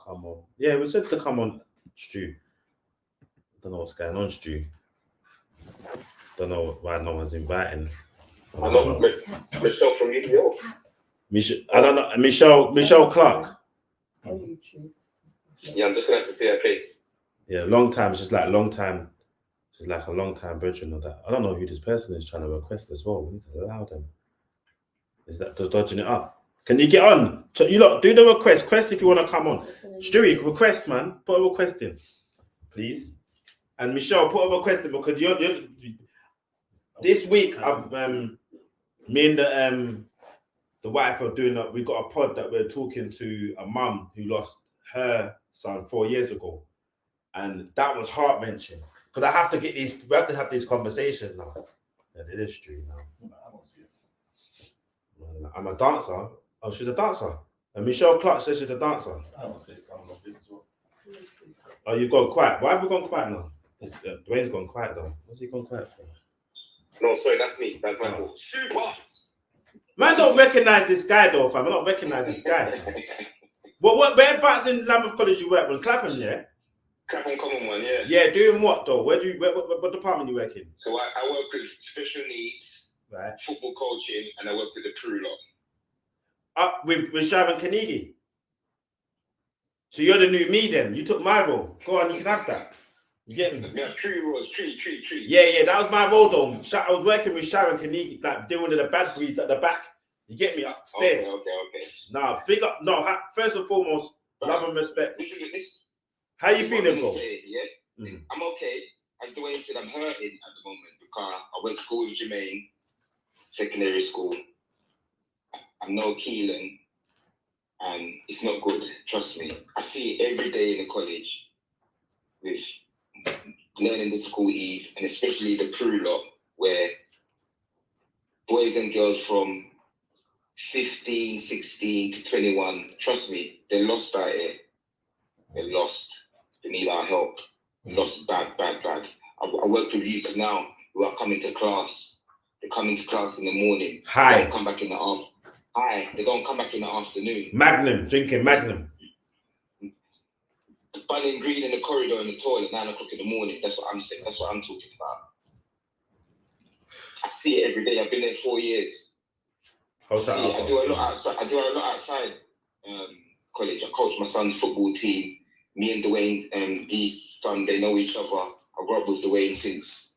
come on. Yeah, we said to come on, Stu. Don't know what's going on, Stu. Don't know why no one's inviting. I know Michelle from New York. I don't know. Michelle Clark. Yeah, I'm just gonna have to see her face. Yeah, long time. She's like a long time brethren or that. I don't know who this person is trying to request as well. We need to allow them. Is that just dodging it up? Can you get on? You lot do the request. Request if you want to come on. Stewie, request, man. Put a request in, please. And Michelle, put a request in because you're this week. Me and the wife are doing. We got a pod that we're talking to a mum who lost her son 4 years ago, and that was heart wrenching. Because I have to get these. We have to have these conversations now. Yeah, it is true now. I'm a dancer. Oh, she's a dancer. And Michelle Clark says she's a dancer. I don't see it. I'm not big as well. Oh, you've gone quiet. Why have you gone quiet now? Dwayne's gone quiet though. What's he gone quiet for? No, sorry, that's me. That's my fault. Man, don't recognize this guy though, fam. I don't recognize this guy. Whereabouts in Lambeth College you work? Well, Clapham, yeah? Clapham Common one, yeah. Yeah, doing what though? What department you work in? So I work with special needs, right? Football coaching, and I work with the crew lot. With Sharon Kanigi. So you're the new me then. You took my role. Go on, you can have that. You get me? Yeah, tree roles, tree. Yeah, that was my role though. I was working with Sharon Kanigi, like doing the bad breeds at the back. You get me? Upstairs. Okay. Nah, big up. No, first and foremost, love and respect. How you feeling, bro? I'm okay. As Dwayne said, I'm hurting at the moment because I went to school with Jermaine, secondary school. I'm no Keelan, and it's not good. Trust me. I see it every day in the college with learning difficulties, and especially the crew lot, where boys and girls from 15, 16 to 21, trust me, they're lost out here. They're lost. They need our help. Lost bad. I work with youths now who are coming to class. They come into class in the morning. Hi. They don't come back in the afternoon. They don't come back in the afternoon. Magnum, drinking Magnum. Bunning green in the corridor in the toilet 9 o'clock in the morning. That's what I'm saying. That's what I'm talking about. I see it every day. I've been there 4 years. I do a lot outside college. I coach my son's football team. Me and Dwayne, his son, they know each other. I grew up with Dwayne since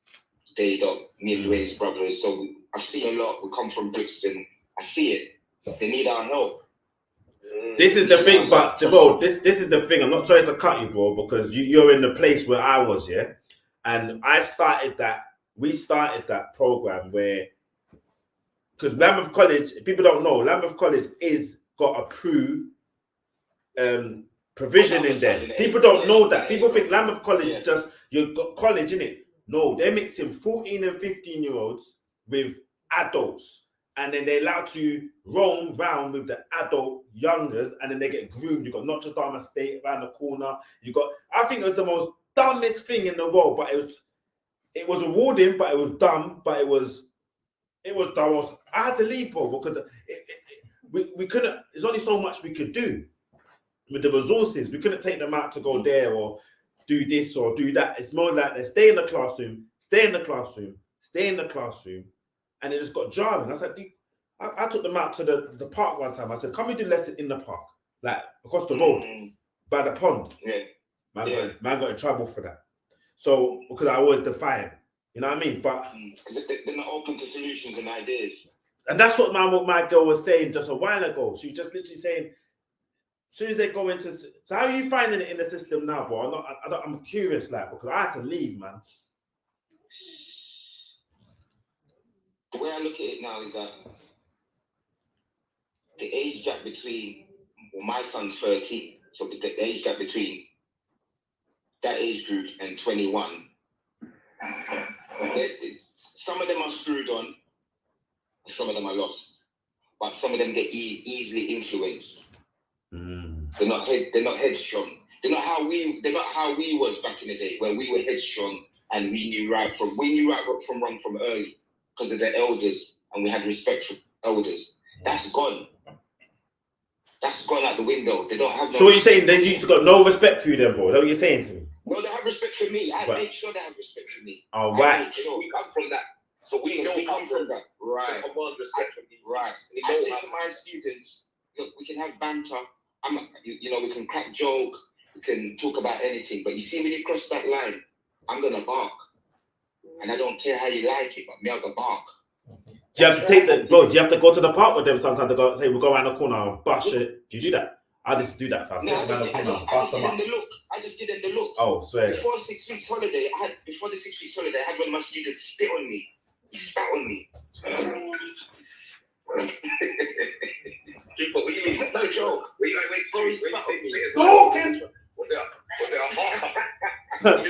day dot. Me and Dwayne's brothers. So I see a lot. We come from Brixton. I see it. They need our help. This is the thing, but bro, this is the thing. I'm not sorry to cut you, bro, because you're in the place where I was, yeah. And we started that program where, because Lambeth College, people don't know, Lambeth College got a crew provision in there. People don't know that. People think Lambeth College is just you've got college in it. No, they're mixing 14 and 15-year-olds with adults. And then they're allowed to roam round with the adult youngers, and then they get groomed. You got Notre Dame Estate around the corner. I think it was the most dumbest thing in the world, but it was rewarding, but it was dumb, but it was dumb. I had to leave, bro, because we couldn't. There's only so much we could do with the resources. We couldn't take them out to go there or do this or do that. It's more like they stay in the classroom, and it just got jarring. I said, I took them out to the park one time. I said, can we do lesson in the park? Like, across the road, by the pond. Yeah. Man got in trouble for that. So, because I always define, you know what I mean? But they're not open to solutions and ideas. And that's what my girl was saying just a while ago. She was just literally saying, as soon as they go into... So how are you finding it in the system now, bro? I'm curious, like, because I had to leave, man. The way I look at it now is that the age gap between, my son's 13, so the age gap between that age group and 21, some of them are screwed on, some of them are lost, but some of them get easily influenced. They're not headstrong. They're not how we was back in the day, where we were headstrong and we knew right from wrong from early because of the elders, and we had respect for elders. That's gone. That's gone out the window. They don't have no... So what you saying? They used to got no respect for you then, bro? Is that what you're saying to me? No, they have respect for me. I Right. make sure they have respect for me. Oh, I right. make sure. We come from that. So we know We come how from to that. Right. command respect from these Right. teams. We I know say how to to- my students, look, we can have banter. We can crack joke. We can talk about anything. But you see, when you cross that line, I'm gonna bark, and I don't care how you like it, but me, I'm gonna bark. Do you have to take the bro? Do you have to go to the park with them sometimes? To go say we'll go around the corner and bust it. Do you do that? I just do that, fam. No, Take them around the corner and bust them give up. them the look. I just give them the look. Oh, swear. Before the 6 weeks holiday, I had one of my students spit on me. He spat on me. But what do you mean? It's no joke. Wait, Bro, he wait, spat say on me. split as Talking. well. Was it a hard cut?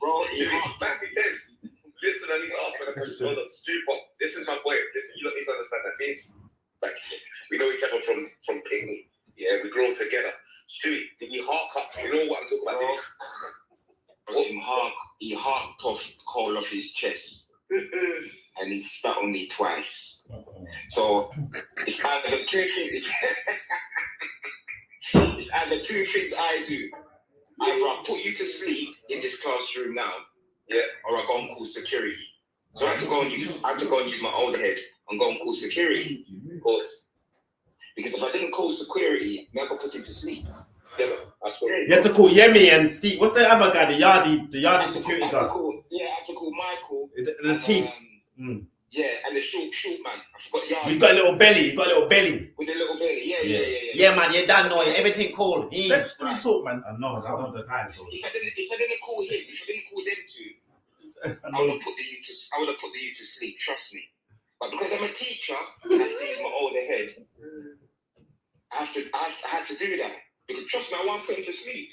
Bro, he Maxi Tess, listen, I need to ask for the question. Hold on, Stupid. This is my boy. Listen, you don't need to understand that means. Like, we know each other from picnic. Yeah, we grow together. Stewie, did he hark up? You know what I'm talking about? He harked off coal off his chest. And he spat on me twice. So it's either two things. It's either two things I do. Either I put you to sleep in this classroom now, Yeah. or I go and call security. So I had to go and use my old head and go and call security. Of course. Because if I didn't call security, I got put him to sleep. Yeah, I swear. You have to call Yemi and Steve. What's the other guy? The Yardi security I had guard. to call Michael. The teeth. Yeah, and the short man. I forgot Yardi. He's got a little belly. With the little belly. Yeah. Yeah, man, you done know everything cool. Let's do talk, man. I know the guys. If I didn't call him, if I didn't call them two, I would have put the youth to sleep. Trust me. But because I'm a teacher, and I have to use my older head, I had to do that. Because trust me, I want to put him to sleep.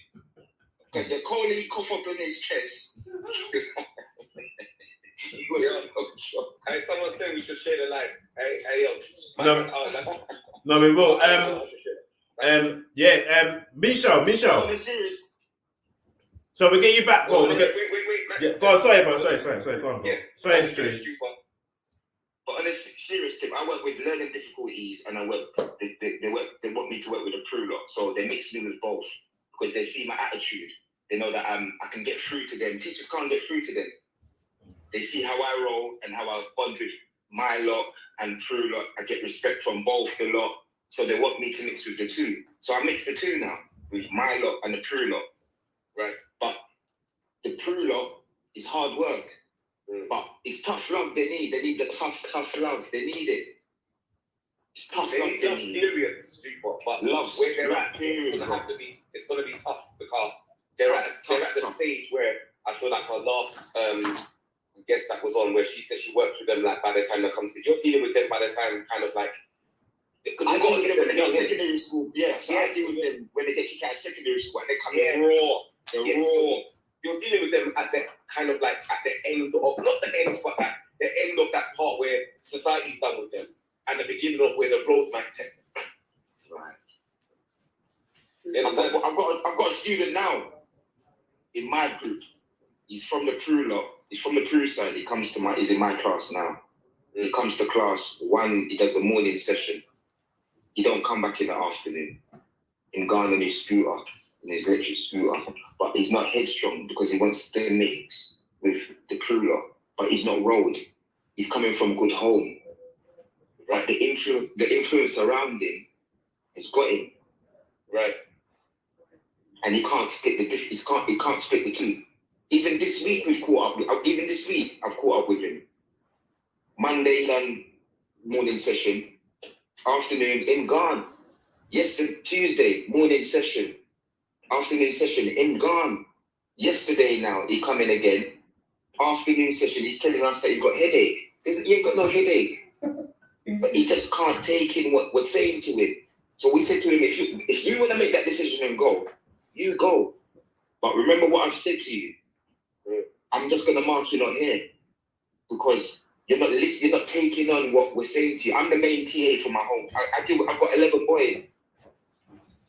Because the cold he cough up in his chest. He was Hey, someone said we should share the live. Hey, yo. No, we will. Michelle. on a serious. So we get you back, bro. Wait. Yeah, go on, sorry, bro. Sorry, go on, bro. Yeah. Sorry, Stu. But on a serious tip, I work with learning difficulties, and they want me to work with a crew lot. So they mix me with both because they see my attitude. They know that I can get through to them. Teachers can't get through to them. They see how I roll and how I bond with my lot and crew lot. I get respect from both the lot. So they want me to mix with the two. So I mix the two now with my lot and the crew lot. Right. But the crew lot is hard work. But it's tough love they need. They need the tough love. They need it. It's tough They love need they love, need. period, Streetbot. But Love, where they're love, at, period, it's gonna be tough because they're at the Tough. stage where I feel like our last guest that was on, where she said she works with them. Like by the time they come, you're dealing with them by the time, kind of like. I deal with them when they go to Yeah. secondary school. Yeah, so Yes. I deal with them when they get kicked out of secondary school and they come Yeah. in raw. They're Yes. raw. You're dealing with them at the kind of like at the end of not the end, but at the end of that part where society's done with them, and the beginning of where the road might take them. Right. You I've understand? got a student now in my group. He's from the Peru lot. He's from the Peru side. He's in my class now. He comes to class he does the morning session. He don't come back in the afternoon. He's gone on his scooter, in his electric scooter. But he's not headstrong because he wants to mix with the crew lot. But he's not road. He's coming from good home. Right? The influence around him has got him. Right. And he can't split he can't split the two. Even this week I've caught up with him. Monday done morning session, afternoon him gone. Yesterday, Tuesday, morning session, afternoon session, him gone. Yesterday now, he come in again. Afternoon session, he's telling us that he's got headache. He ain't got no headache. But he just can't take in what we're saying to him. So we said to him, if you want to make that decision and go, you go. But remember what I've said to you. I'm just going to mark you not here. Because you're not listening, you're not taking on what we're saying to you. I'm the main TA for my home. I've got 11 boys.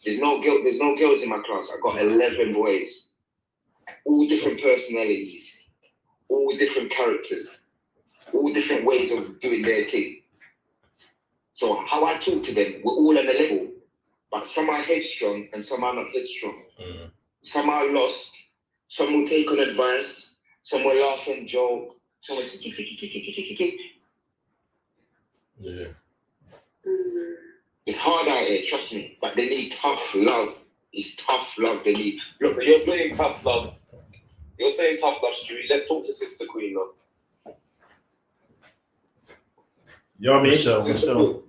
There's no girls in my class. I've got 11 boys. All different personalities. All different characters. All different ways of doing their thing. So how I talk to them, we're all on a level. but some are headstrong and some are not headstrong. Mm. Some are lost. Some will take on advice. Some will laugh and joke. Some will Yeah. It's hard out here, trust me. But they need tough love. It's tough love they need. Look, but you're saying tough love. You're saying tough love, Stewie. Let's talk to Sister Queen, though. Yo, Michelle.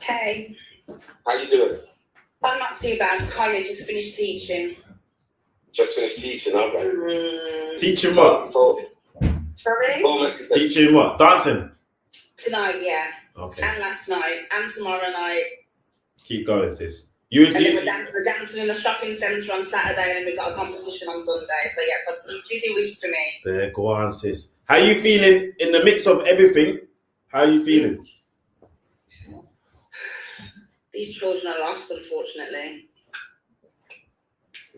Hey, How you doing? I'm not too bad. Tired, just finished teaching. Just finished teaching, all right. Teaching what? So, Sorry? well, Maxi, Teaching what? Dancing? Tonight, yeah. Okay. And last night, and tomorrow night. Keep going, sis. You And then we're dancing in the shopping centre on Saturday, and then we've got a competition on Sunday. So, yes, a busy week for me. There, go on, sis. How you feeling in the mix of everything? How are you feeling? These children are lost, unfortunately.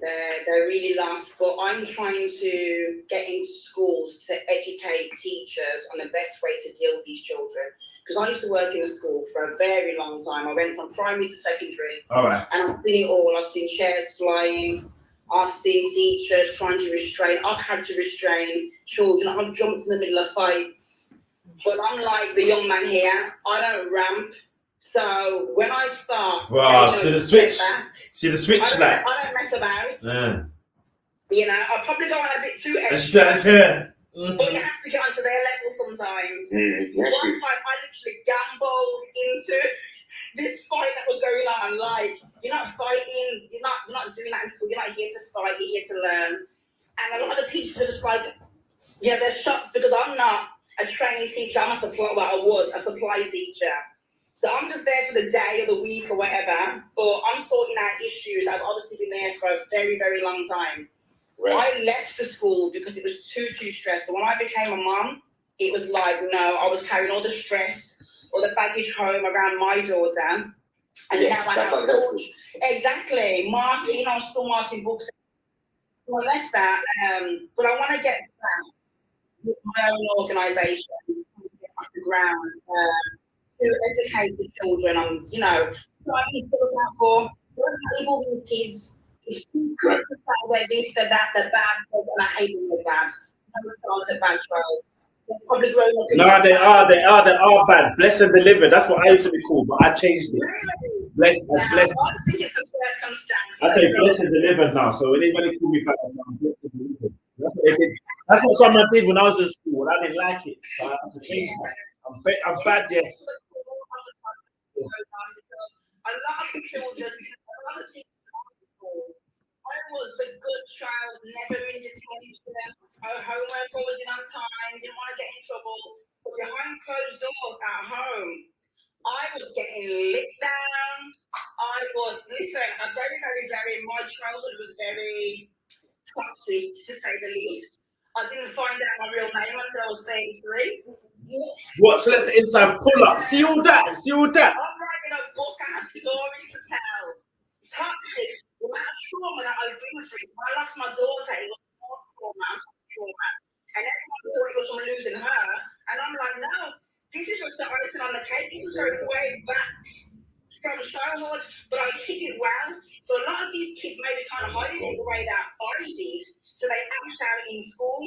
They're really lost, but I'm trying to get into schools to educate teachers on the best way to deal with these children. Because I used to work in a school for a very long time. I went from primary to secondary. All right. And I've seen it all. I've seen chairs flying. I've seen teachers trying to restrain. I've had to restrain children. I've jumped in the middle of fights. But I'm like the young man here. I don't ramp. So when I start, Wow, see the switch. See the switch, I don't mess about. Yeah. You know, I'll probably go on a bit too That's extra. it. But you have to get onto their level sometimes. Yeah, One time I literally gambled into this fight that was going on. Like, you're not fighting, you're not doing that in school. You're not here to fight, you're here to learn. And a lot of the teachers are just like, yeah, they're shocked because I'm not a training teacher. I'm a supply. Well, I was a supply teacher. So I'm just there for the day or the week or whatever. But I'm sorting out issues. I've obviously been there for a very, very long time. right. I left the school because it was too stressful. When I became a mum, it was like, no, I was carrying all the stress, all the baggage home around my daughter. And now I have to exactly marking. I was still marking books. So I left that, but I want to get back with my own organisation, get off the ground, to educate the children on, you know, what I need to look out for. Don't label these kids. It's too quick to say they're this, they're that, they're bad, and I hate them with that. No child's a bad child. They're probably growing up. No, they are bad. Blessed and delivered. That's what I used to be called, but I changed it. Really? Blessed. I think it's a circumstance. I say blessed and delivered now. So when anybody call me back, I'm blessed and delivered. That's what they did. That's what someone did when I was in school, and I didn't like it. So I have to change that. I'm bad, yes. A lot of the children, a lot of teachers, I was the good child, never in detention. Homework always in on time, didn't want to get in trouble. But behind closed doors at home, I was getting lit down. I'm very, my childhood was very toxic, to say the least. I didn't find out my real name until I was 33. What's left inside? Pull up. See all that? See all that? I'm writing a book, I have stories to tell. Toxic, the amount of trauma that I've been through. When I lost my daughter, it was more trauma. And everyone thought it was from losing her. And I'm like, no, this is just the icing on the cake. This is going way back from childhood, but I hid it well. So a lot of these kids maybe kind of hide it the way that I did. So they act out in school.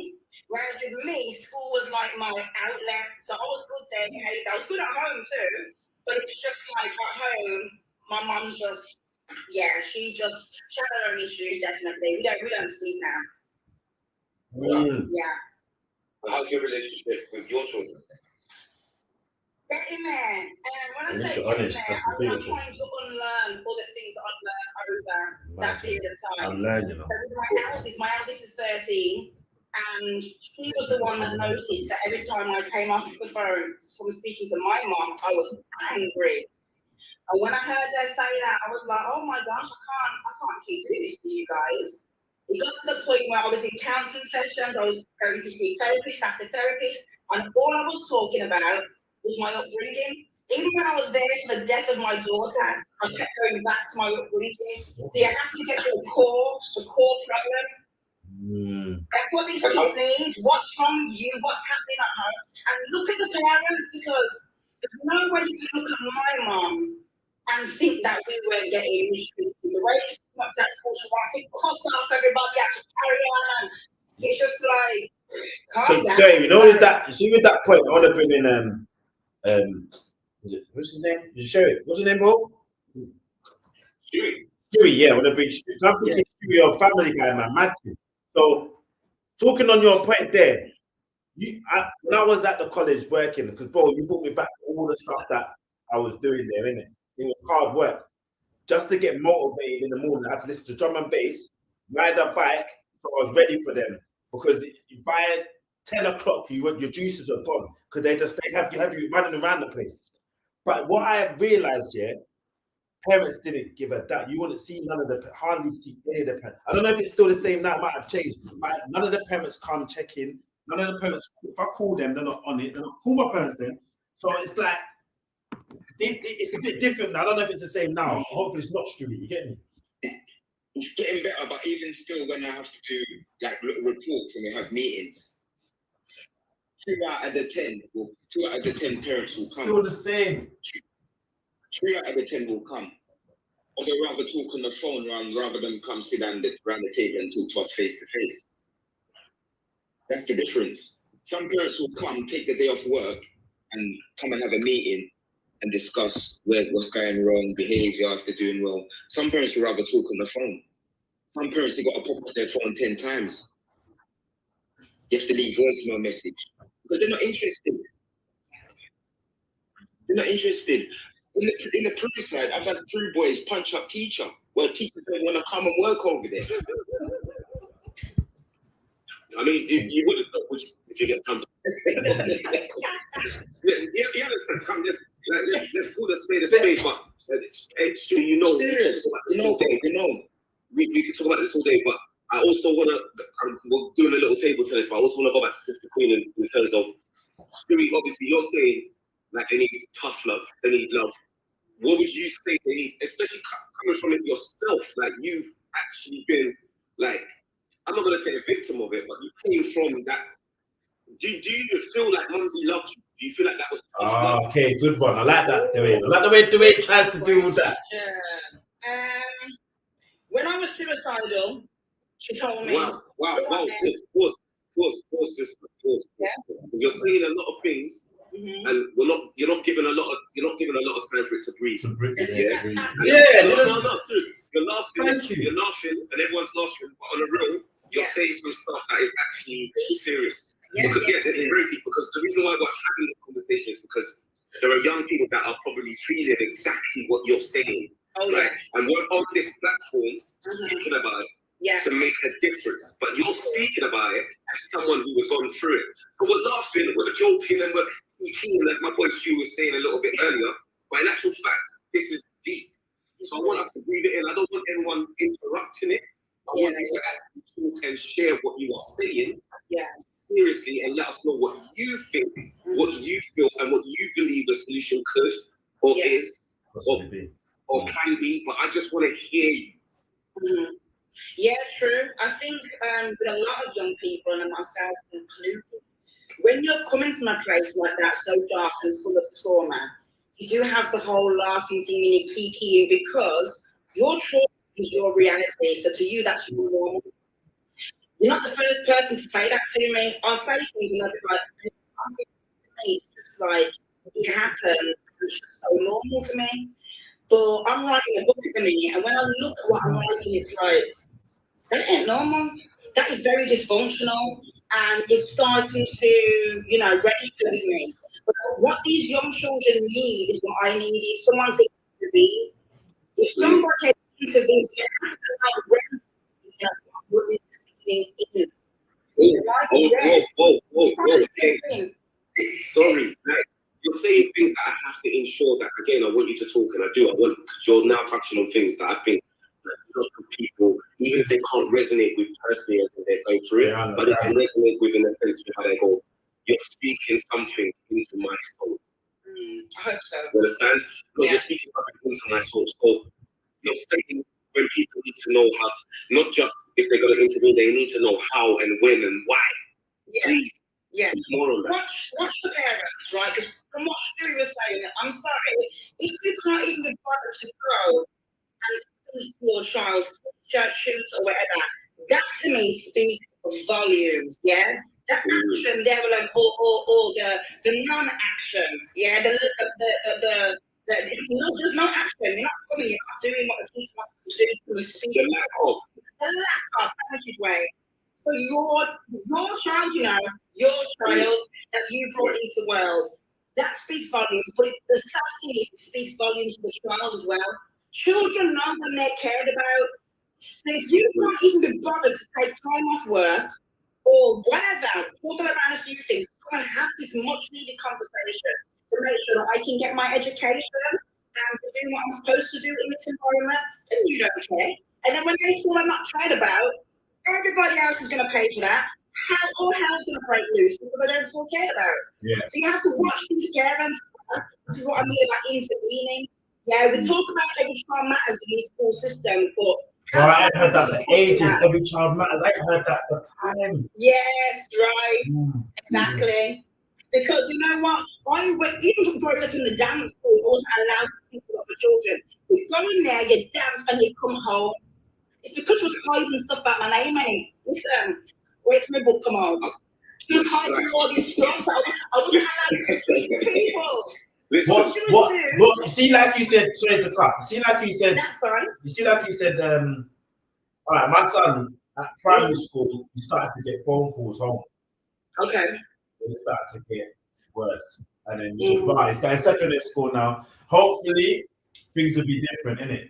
Whereas with me, school was like my outlet. So I was good there, I was good at home too. But it's just like at home, my mum just, she had her own issues, definitely. We don't sleep now. Yeah. How's your relationship with your children? Getting there. And when I say Honest, getting there, I'm trying to unlearn all the things that I've learned over that period of time. I'm learning, you know. So my eldest is 13, and she was the one that noticed that every time I came off the phone from speaking to my mom, I was angry. And when I heard her say that, I was like, oh my gosh, I can't keep doing this to you guys. It got to the point where I was in counselling sessions, I was going to see therapist after therapist, and all I was talking about was my upbringing. Even when I was there for the death of my daughter, I kept going back to my upbringing. So you have to get to the core problem. That's what these kids need. What's wrong with you? What's happening at home? And look at the parents, because there's no way you can look at my mom and think that we weren't getting mistreated. The way it's much that school, I think cuss off everybody had to carry on, and it's just like, calm down. So you know, with that point, I want to bring in what's his name? Sherry. What's his name, bro? Stewie, yeah, I want to bring Stewie. I'm thinking Stewie, your family guy, man, Maxi. So talking on your point there, when I was at the college working, because bro, you brought me back to all the stuff that I was doing there, innit? It was hard work. Just to get motivated in the morning, I had to listen to drum and bass, ride a bike, so I was ready for them. Because by 10 o'clock, your juices are gone. Because they have you running around the place. But what I realized, parents didn't give a damn. You wouldn't see hardly see any of the parents. I don't know if it's still the same now, it might have changed. But none of the parents come check in. None of the parents, if I call them, they're not on it. And I call my parents then. So it's like, it's a bit different now. I don't know if it's the same now. Hopefully it's not Stewie, you get me? It's getting better, but even still, when I have to do like little reports and we have meetings, 2 out of the 10 parents will come. Still the same. 3 out of the 10 will come. Or they'd rather talk on the phone rather than come sit down around the table and talk to us face to face. That's the difference. Some parents will come, take the day off work, and come and have a meeting and discuss what's going wrong, behavior, if they're doing well. Some parents would rather talk on the phone. Some parents, they got to pop off their phone 10 times. You have to leave voicemail message because they're not interested. They're not interested. In the police side, I've had 3 boys punch up teacher. Well, teachers don't want to come and work over there. I mean, you wouldn't know, would you, if you get pumped? You understand? Let's call the spade a spade, but it's true, you know. Serious. You know. We can talk about this all day, but I also want to, we're doing a little table tennis, but I also want to go back to Sister Queen in terms of, Stewie, obviously you're saying like they need tough love, they need love. What would you say they need, especially coming from it yourself, like you've actually been like, I'm not going to say a victim of it, but you came from that. Do you feel like Mumsy loved you? Do you feel like that was tough love? Okay, good one. I like that, Dwayne. I like the way Dwayne tries to do all that. Yeah. When I was suicidal, she told me. Wow. Pause, sister. Yeah. You're saying a lot of things, and you're not giving a lot of time for it to breathe. No, seriously. You're laughing. Thank you. You're laughing, and everyone's laughing. But on the real, you're saying some stuff that is actually serious. It's very deep. Because the reason why we're having this conversation is because there are young people that are probably feeling exactly what you're saying. Right? And we're on this platform speaking about it to make a difference. But you're speaking about it as someone who was going through it. But we're laughing, we're joking, and we're eating, as my boy Stu was saying a little bit earlier. But in actual fact, this is deep. So I want us to breathe it in. I don't want anyone interrupting it. I want you to actually talk and share what you are saying seriously and let us know what you think, what you feel, and what you believe a solution could or is or can be. But I just want to hear you. Yeah, true. I think with a lot of young people, and myself included, when you're coming from a place like that, so dark and full of trauma, you do have the whole laughing thing in your kiki because your trauma is your reality. So to you, that's your normal. You're not the first person to say that to me. I'll say things and I'll be like, it happened. It's so normal to me. But I'm writing a book at the minute, and when I look at what I'm writing, it's like, that ain't normal. That is very dysfunctional, and it's starting to, register with me. But what these young children need is what I needed. Someone to intervene. If somebody can intervene, you have to know when you're intervening in. Sorry. You're saying things that I have to ensure that, again, I want you to talk, and I do. Because you're now touching on things that I think that a lot of people, even if they can't resonate with personally as they're going through it, but they can resonate with in the sense of how they go, you're speaking something into my soul. I hope so. You understand? No, you're speaking something into my soul. So you're saying when people need to know how to, not just if they're going to intervene, they need to know how and when and why. Yeah. Please. Yeah. It's more on that. Watch the parents, right? Because from what Stu was saying, I'm sorry, if you can't even be bothered to grow and speak to your child's church shoes or whatever, that to me speaks volumes, yeah? That action there, like, or the non-action, yeah? There's no action. You're not coming, you're not doing what the teacher wants to do to speak. The lack of Attitude way. So your child, you know, your child that you brought into the world, that speaks volumes. But the sad thing is, it speaks volumes to the child as well. Children know when they're cared about. So if you can't even be bothered to take time off work or whatever, talk around a few things, come and have this much needed conversation to make sure that I can get my education and do what I'm supposed to do in this environment, then you don't care. And then when they feel I'm not cared about, everybody else is going to pay for that. All hell's going to break loose because they don't feel cared about. Yeah. So you have to watch these parents. This is what I mean about intervening. Yeah, we talk about every child matters in these school systems, but Well, I ain't heard that for ages. Every child matters. I ain't heard that for time. yes, right, exactly. Because you know what? Even growing up in the dance school, I wasn't allowed to think about the children. You go in there, you dance, and you come home. It's because it was hiding stuff about my name, mate. Listen, wait till my book come out. She was hiding all these stuff. I wasn't allowed to speak to people. What? You see, like you said, sorry to cut. You see, like you said, That's fine. you see, like you said, all right, my son at primary school, he started to get phone calls home. Okay. It started to get worse. And then he's going secondary school now. Hopefully, things will be different, innit?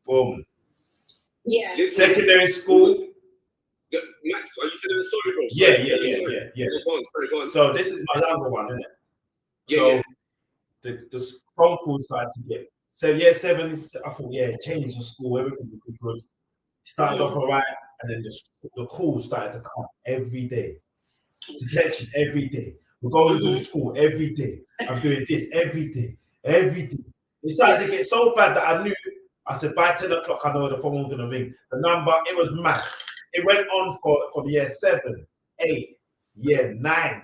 Boom. Yeah. Secondary school. Max, are you telling the story, bro? Yeah. Go on. So this is my younger one, isn't it? So the phone calls started to get. So year 7, I thought, change the school, everything would be good. Started off all right, and then the calls started to come every day. Detention every day. We're going to school every day. I'm doing this every day. It started to get so bad that I knew. I said, by 10 o'clock, I know the phone was going to ring. The number, it was mad. It went on from year 7, 8, year 9.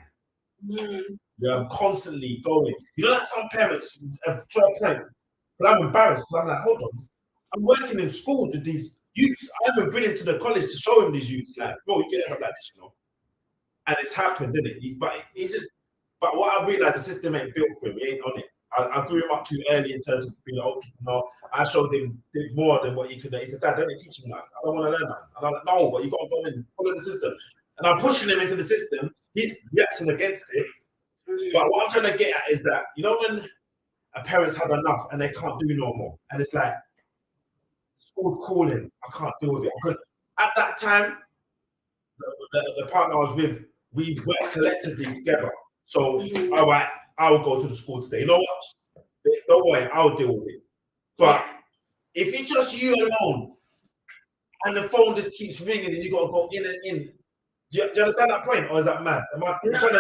Yeah, I'm constantly going. You know, like some parents have to a point, but I'm embarrassed because I'm like, hold on. I'm working in schools with these youths. I even bring him to the college to show him these youths. Like, bro, you get up like this, you know. And it's happened, didn't it? But what I realized, the system ain't built for him. He ain't on it. I grew him up too early in terms of being an entrepreneur. I showed him more than what he could. He said, Dad, don't teach him that. I don't want to learn that. And I'm like, no, but you got to go in, follow the system. And I'm pushing him into the system. He's reacting against it. But what I'm trying to get at is that, you know, when a parent's had enough and they can't do no more, and it's like, school's calling, I can't deal with it. Because at that time, the partner I was with, we worked collectively together. So, all right, I will go to the school today. You know what? Don't worry, I'll deal with it. But if it's just you alone and the phone just keeps ringing and you got to go in and in, do you understand that point? Or is that mad? I'm trying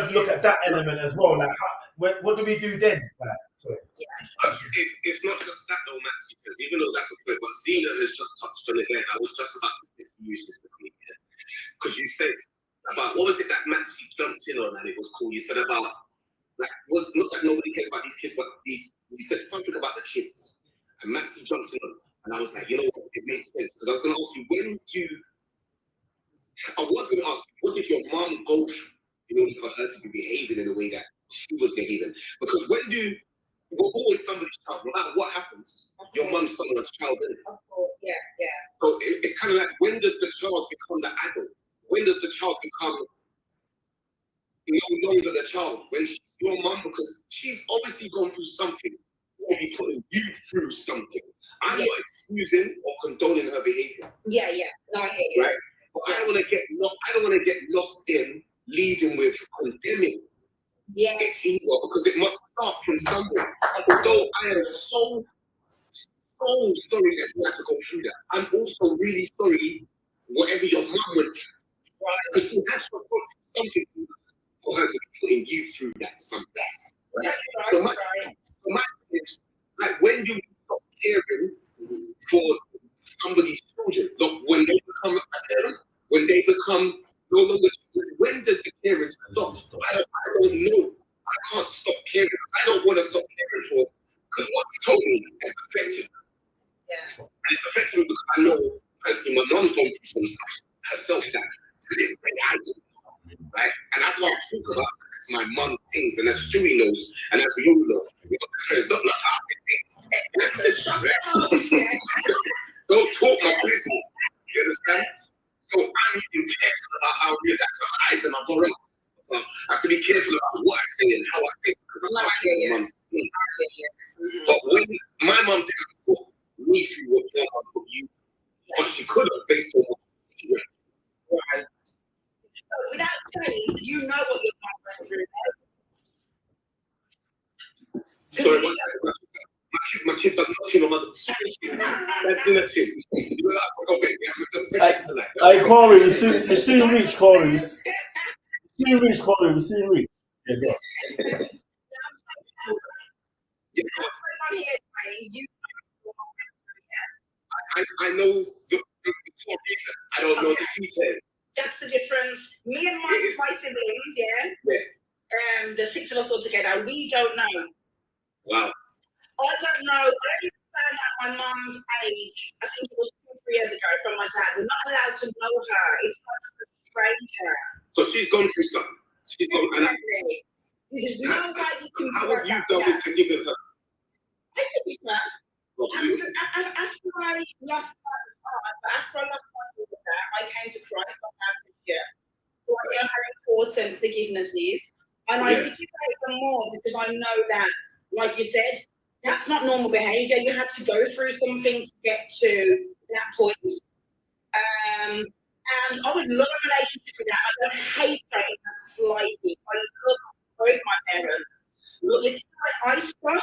to look at that element as well. Like, what do we do then? It's not just that though, Maxi, because even though that's a point, but Zena has just touched on it there. I was just about to say to you specifically, because you said about what was it that Maxi jumped in on, and it was cool. You said about like was not that nobody cares about these kids, but these. You said something about the kids, and Maxi jumped in on, and I was like, you know what, it makes sense because I was going to ask you what did your mom go through in order for her to be behaving in the way that she was behaving? Because we're always somebody's child, no matter what happens, your mom's someone's child, isn't it? Yeah. So it's kind of like, when does the child become the adult? When does the child become no longer the child? When she's your mom, because she's obviously gone through something, or be putting you through something. I'm not excusing or condoning her behavior. Yeah. No, I hear you. Right? But I don't want to get lost in leading with condemning. It's evil because it must start from somewhere. Although I am so sorry that you had to go through that. I'm also really sorry whatever your mum went through. Right. Because she had to put something for her to be putting you through that something. Yes. Right? So my thing is, like, when do you stop caring for somebody's children? Look, when they become a parent, when they become no longer I know personally my mom's gone through some stuff herself that to this day I didn't know, right? And I can't talk about my mom's things, and as Stewie knows, and as we all know, we got parents don't know how to things. Don't talk my business. You understand? So I'm being careful about how real that's my eyes and my grow up. I have to be careful about what I say and how I say it because I can't hear mom's things. But when my mom didn't put me through what your mom put you, but she could have based on what she went. Right? Without saying, you know what your mom went through. Sorry, my kids are knocking on my door. That's in the tip. You know, okay, we have to just take it tonight. Hey, Corey, we soon reach, Corey. We soon reach, Corey. We soon reach. Yeah, go. I know the reason. I don't know the details. That's the difference. Me and my siblings, yeah. The six of us all together, we don't know. Wow. I don't know. I only found out my mum's age, I think it was 2 or 3 years ago from my dad. We're not allowed to know her. It's not to train her. So she's gone through something. She's gone, and there's no way you can how have you done with forgiving her? I forgive her. After I lost my daughter, I came to Christ on that year. So I know how important forgiveness is. And I forgive her even more because I know that, like you said, that's not normal behaviour. You had to go through something to get to that point. And I would love a relationship with that. I don't hate her in the slightest. I love both my parents. But it's like I stop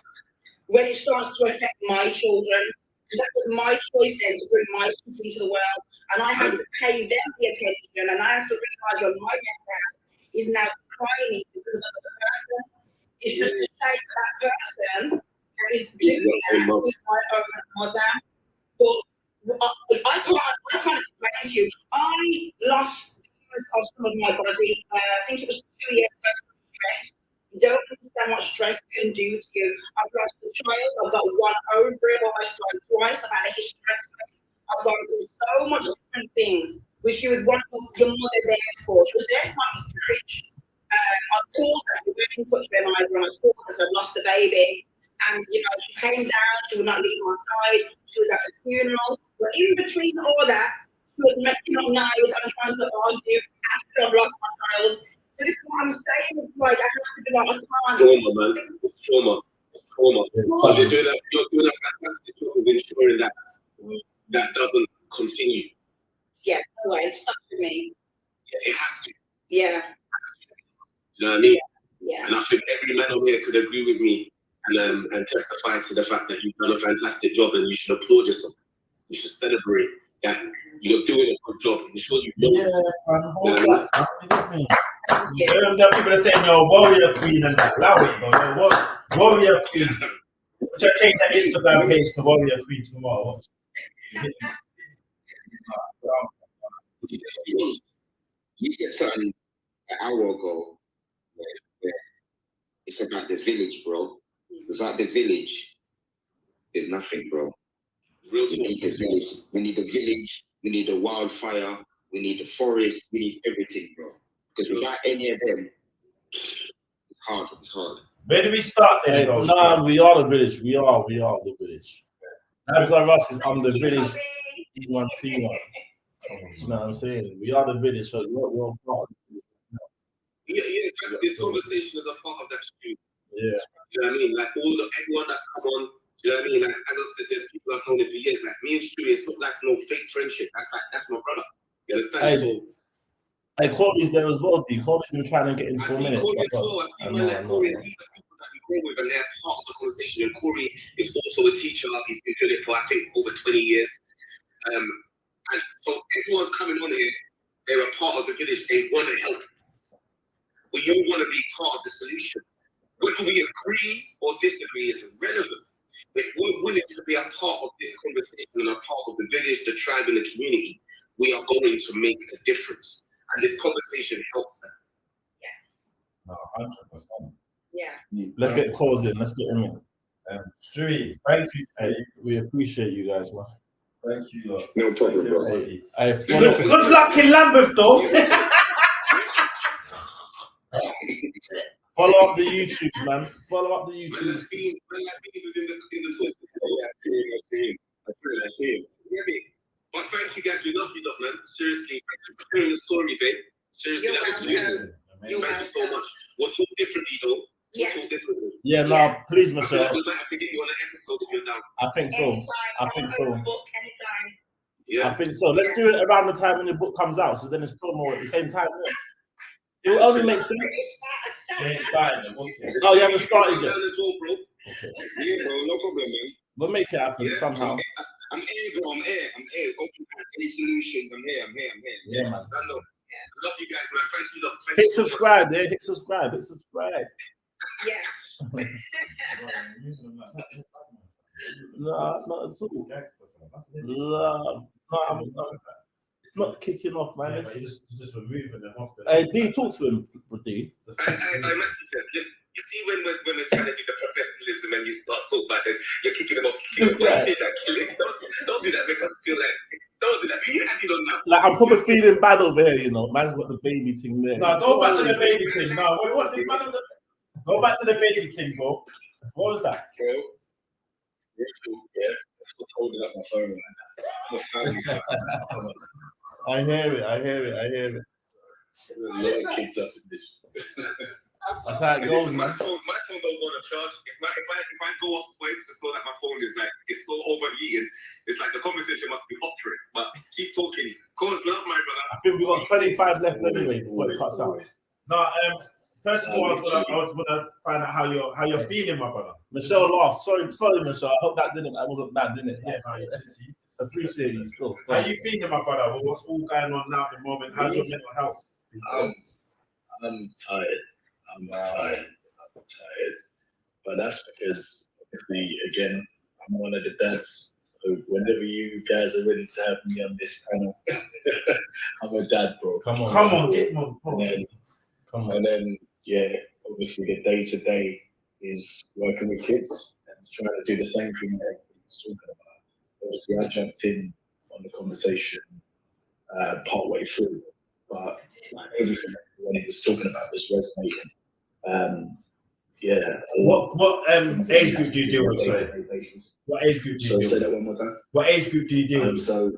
when it starts to affect my children. Because that was my choice then to bring my kids into the world. And I have to pay them the attention. And I have to realise when my mental health is now crying because of the person. It's just to take that person and is doing that with my own mother. But I can't explain to you. I lost some of my body. I think it was 2 years ago. Stress. You don't understand what stress can do to you. I've lost a child. I've got one ovary. I've died twice. I've had a hysterectomy. I've gone through so much different things which you would want your mother there for. She was there for my miscarriage. I called her. She went and put their eyes on. I called her. I'd lost the baby. And, you know, she came down. She would not leave my side. She was at the funeral. But in between all that, she was making up knives and trying to argue after I've lost my child. So this is what I'm saying. It's like, I have to be like, I can't. Trauma, man. Trauma. So you're doing a fantastic job of ensuring that that doesn't continue. Yeah, no way. It's up to me. Yeah, it has to. Yeah. You know what I mean? Yeah. And I think every man over here could agree with me and testify to the fact that you've done a fantastic job and you should applaud yourself. You should celebrate that you're doing a good job. I'm sure you know. Yeah, man. There are people that say, no, warrior queen and that. Allow it, bro. No, warrior queen. Should I change that Instagram page to warrior queen tomorrow? You said something an hour ago where it's about the village, bro. Without the village, there's nothing, bro. Real We need the village. We need the village. We need the wildfire. We need the forest. We need everything, bro. Because without any of them, it's hard. It's hard. Where do we start then? Nah, we are the village. We are the village. That's like us is I'm the village. E1, T1. You know what I'm saying? We are the village, so we're part of the village. Yeah, this conversation is a part of that stream. Yeah. Do you know what I mean? Like everyone that's come on, do you know what I mean? Like as I said, there's people I've known it for years. Like me and Stewie, it's not like no fake friendship. That's my brother. You understand? Hey, Corey's there as well, D. Corey's been trying to get in I for a see minute. Corey as well. I see man like Corey, and these are people that we grow with and they're part of the conversation. And Corey is also a teacher. He's been doing it for I think over 20 years. And so everyone's coming on here, they're a part of the village, they want to help. We all want to be part of the solution. Whether we agree or disagree is irrelevant. If we're willing to be a part of this conversation and a part of the village, the tribe, and the community, we are going to make a difference. And this conversation helps that. No, 100%. Yeah. Let's get calls in. Let's get him in. Stewie, thank you. Hey, we appreciate you guys, man. Thank you, lot. No problem, Thank you, bro. everybody. Hey, follow, Good luck in Lambeth, though. follow up the YouTubes, man. Follow up the When YouTubes. that beans is in the Twitter. I see him. Yeah, mate. But thank you guys, we love you, lot, man. Seriously, thank you for sharing the story, babe. Seriously, You're that was welcome. beautiful. You're Thank you so welcome. much. We'll talk differently, though. Yeah. We'll talk differently. Yeah, no, Yeah. please, I feel like Michelle. we might have to get you on an episode if you're down. I think so. Anytime. I think so. Book anytime. Yeah. I think so. Let's do it around the time when your book comes out, so then it's promo at the same time. It will only make sense. You ain't starting them, okay. Oh, you haven't started yet. Down as well, bro. Yeah, bro, no problem, man. We'll make it happen Yeah. somehow. I'm here, bro. I'm here. Open any solutions. I'm here. Yeah, man. I know. Love you guys, man. Thank you, lot. Thank Hit you so much. subscribe, yeah. Hit subscribe. Hit subscribe. Yeah. No, not at all. No, it's not kicking off, man. Yeah, It's- but you just removing them off the. Hey, D, talk to him, D. I Maxi says, listen, you see when we're trying to do the professionalism and you start talking about them, you're kicking them off. Just Don't right. do that, don't do that because feel like, don't do that. You actually don't know. Like, I'm probably feeling bad over here, you know. Man's got the baby thing there. No, go back to the baby thing. No, what did man? Go back to the baby thing, bro. What was that? Bro, yeah, that's what's holding up my phone right now. I'm a family man. I hear it. There's a lot of kids up in this. That's how it goes, My man. phone don't go on charge. If I go off voice, just know that my phone is like, it's so overheated. It's like the conversation must be hot for it. But keep talking. Cause love, my brother. I think we got 25 left anyway before it cuts out. No, first of all, I was gonna find out how you're feeling, my brother. Michelle laughed. Sorry, Michelle. I hope that wasn't bad, didn't it? Yeah, no, you see. Appreciate you still. How you feeling, my brother? Well, what's all going on now at the moment? How's your mental health? I'm tired. I'm tired. But that's because, obviously, again, I'm one of the dads. So whenever you guys are ready to have me on this panel, I'm a dad, bro. Come Come on, get him on. And then, yeah, obviously the day-to-day is working with kids and trying to do the same thing that everybody's talking about. Obviously, I jumped in on the conversation partway through, but like everything that everyone was talking about was resonating. Yeah. What age group do you deal with? Sorry. What age group do you So deal say with? that one more time. What age group do you deal with? So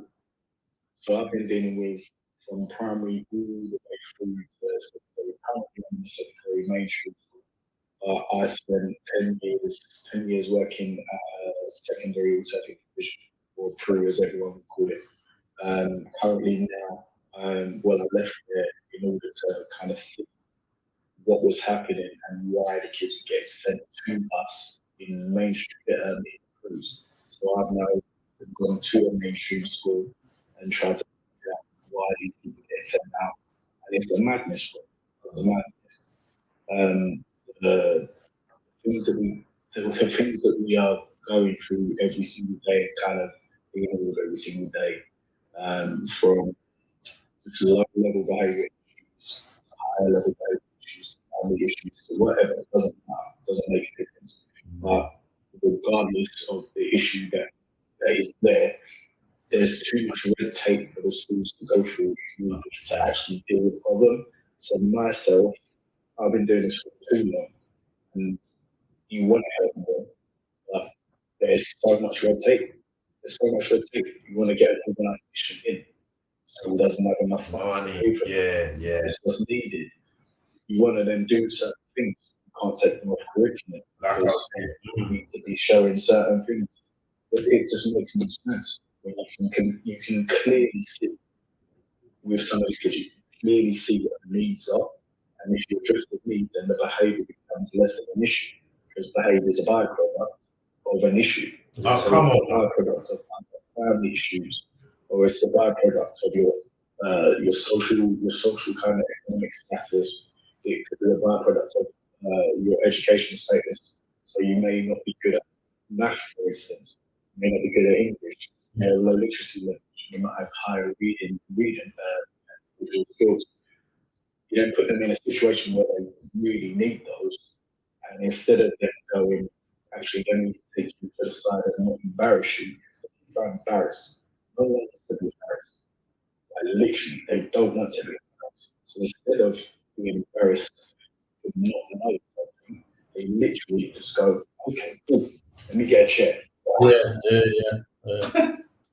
I've been dealing with from primary all the way through to secondary, currently on the secondary mainstream school. I spent 10 years working at a secondary alternative provision, or PRU as everyone would call it. Currently now, well, I left there in order to kind of see what was happening and why the kids would get sent to us in mainstream PRUs. So I've now gone to a mainstream school and tried to figure out why these people get sent out. And it's a madness, bro. It's a madness. The things that we are going through every single day, kind of dealing with every single day, from low level behavior issues, higher level behavior issues, family issues, whatever, it doesn't matter, it doesn't make a difference. But regardless of the issue that is there, there's too much red tape for the schools to go through to actually deal with the problem. So myself, I've been doing this for too long, and you want to help more, but there's so much red tape. There's so much red tape. You want to get an organisation in, so it doesn't have enough funds to pay for it. Yeah. It's what's needed. You want to then do certain things. You can't take them off curriculum. Like I was saying. You need to be showing certain things. But it just makes no sense when you can clearly see with some of these kids, you can clearly see what the needs are. And if you address the need, then the behaviour becomes less of an issue, because behaviour is a byproduct of an issue. Oh, So come it's on. a byproduct of family issues, or it's a byproduct of your social kind of economic status. It could be a byproduct of your education status. So you may not be good at math, for instance. You may not be good at English. You may have low literacy levels. You might have higher reading visual skills. You don't put them in a situation where they really need those, and instead of them going, actually, let me take you to the side and not embarrass you, it's not embarrassed. no one wants to be embarrassed. Like, literally, they don't want to be embarrassed. So instead of being embarrassed for not knowing something, they literally just go, okay, cool, let me get a chair. Yeah.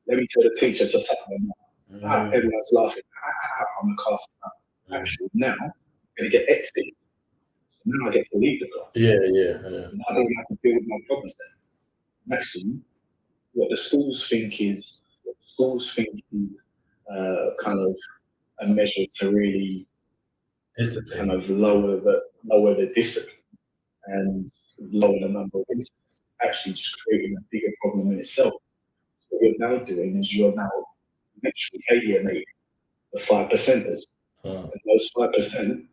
Let me tell the teacher to sit them up. Everyone's laughing. I'm a class now. Actually, now I'm going to get exited. So now I get to leave the class. Yeah. Now I don't have to deal with my problems then. Actually, what the schools think is kind of a measure to really kind of lower the discipline and lower the number of incidents. It's actually just creating a bigger problem in itself. What you're now doing is you're now literally alienating the 5%ers. And those 5%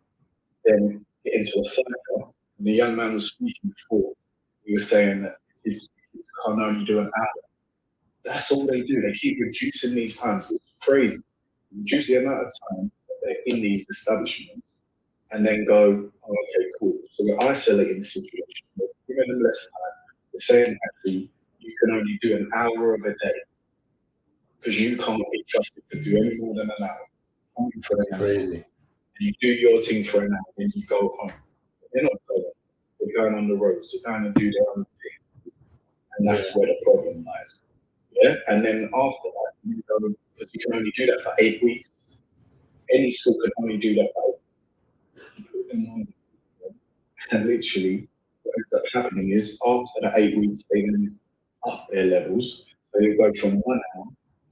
then get into a cycle. And the young man was speaking before, he was saying that his can only do an hour. That's all they do. They keep reducing these times. It's crazy. Reduce the amount of time that they're in these establishments and then go, oh, okay, cool. So we're isolating the situation. We're giving them less time. We're saying, actually, you can only do an hour of a day because you can't be trusted to do any more than an hour. That's crazy. And you do your thing for an hour, then you go home. They're not going. They're going on the roads. They're going to do their own thing. And that's where the problem lies. Yeah, and then after that, you go, because you can only do that for 8 weeks. Any school can only do that for 8 weeks. And literally, what ends up happening is after the 8 weeks, they then up their levels. So they go from 1 hour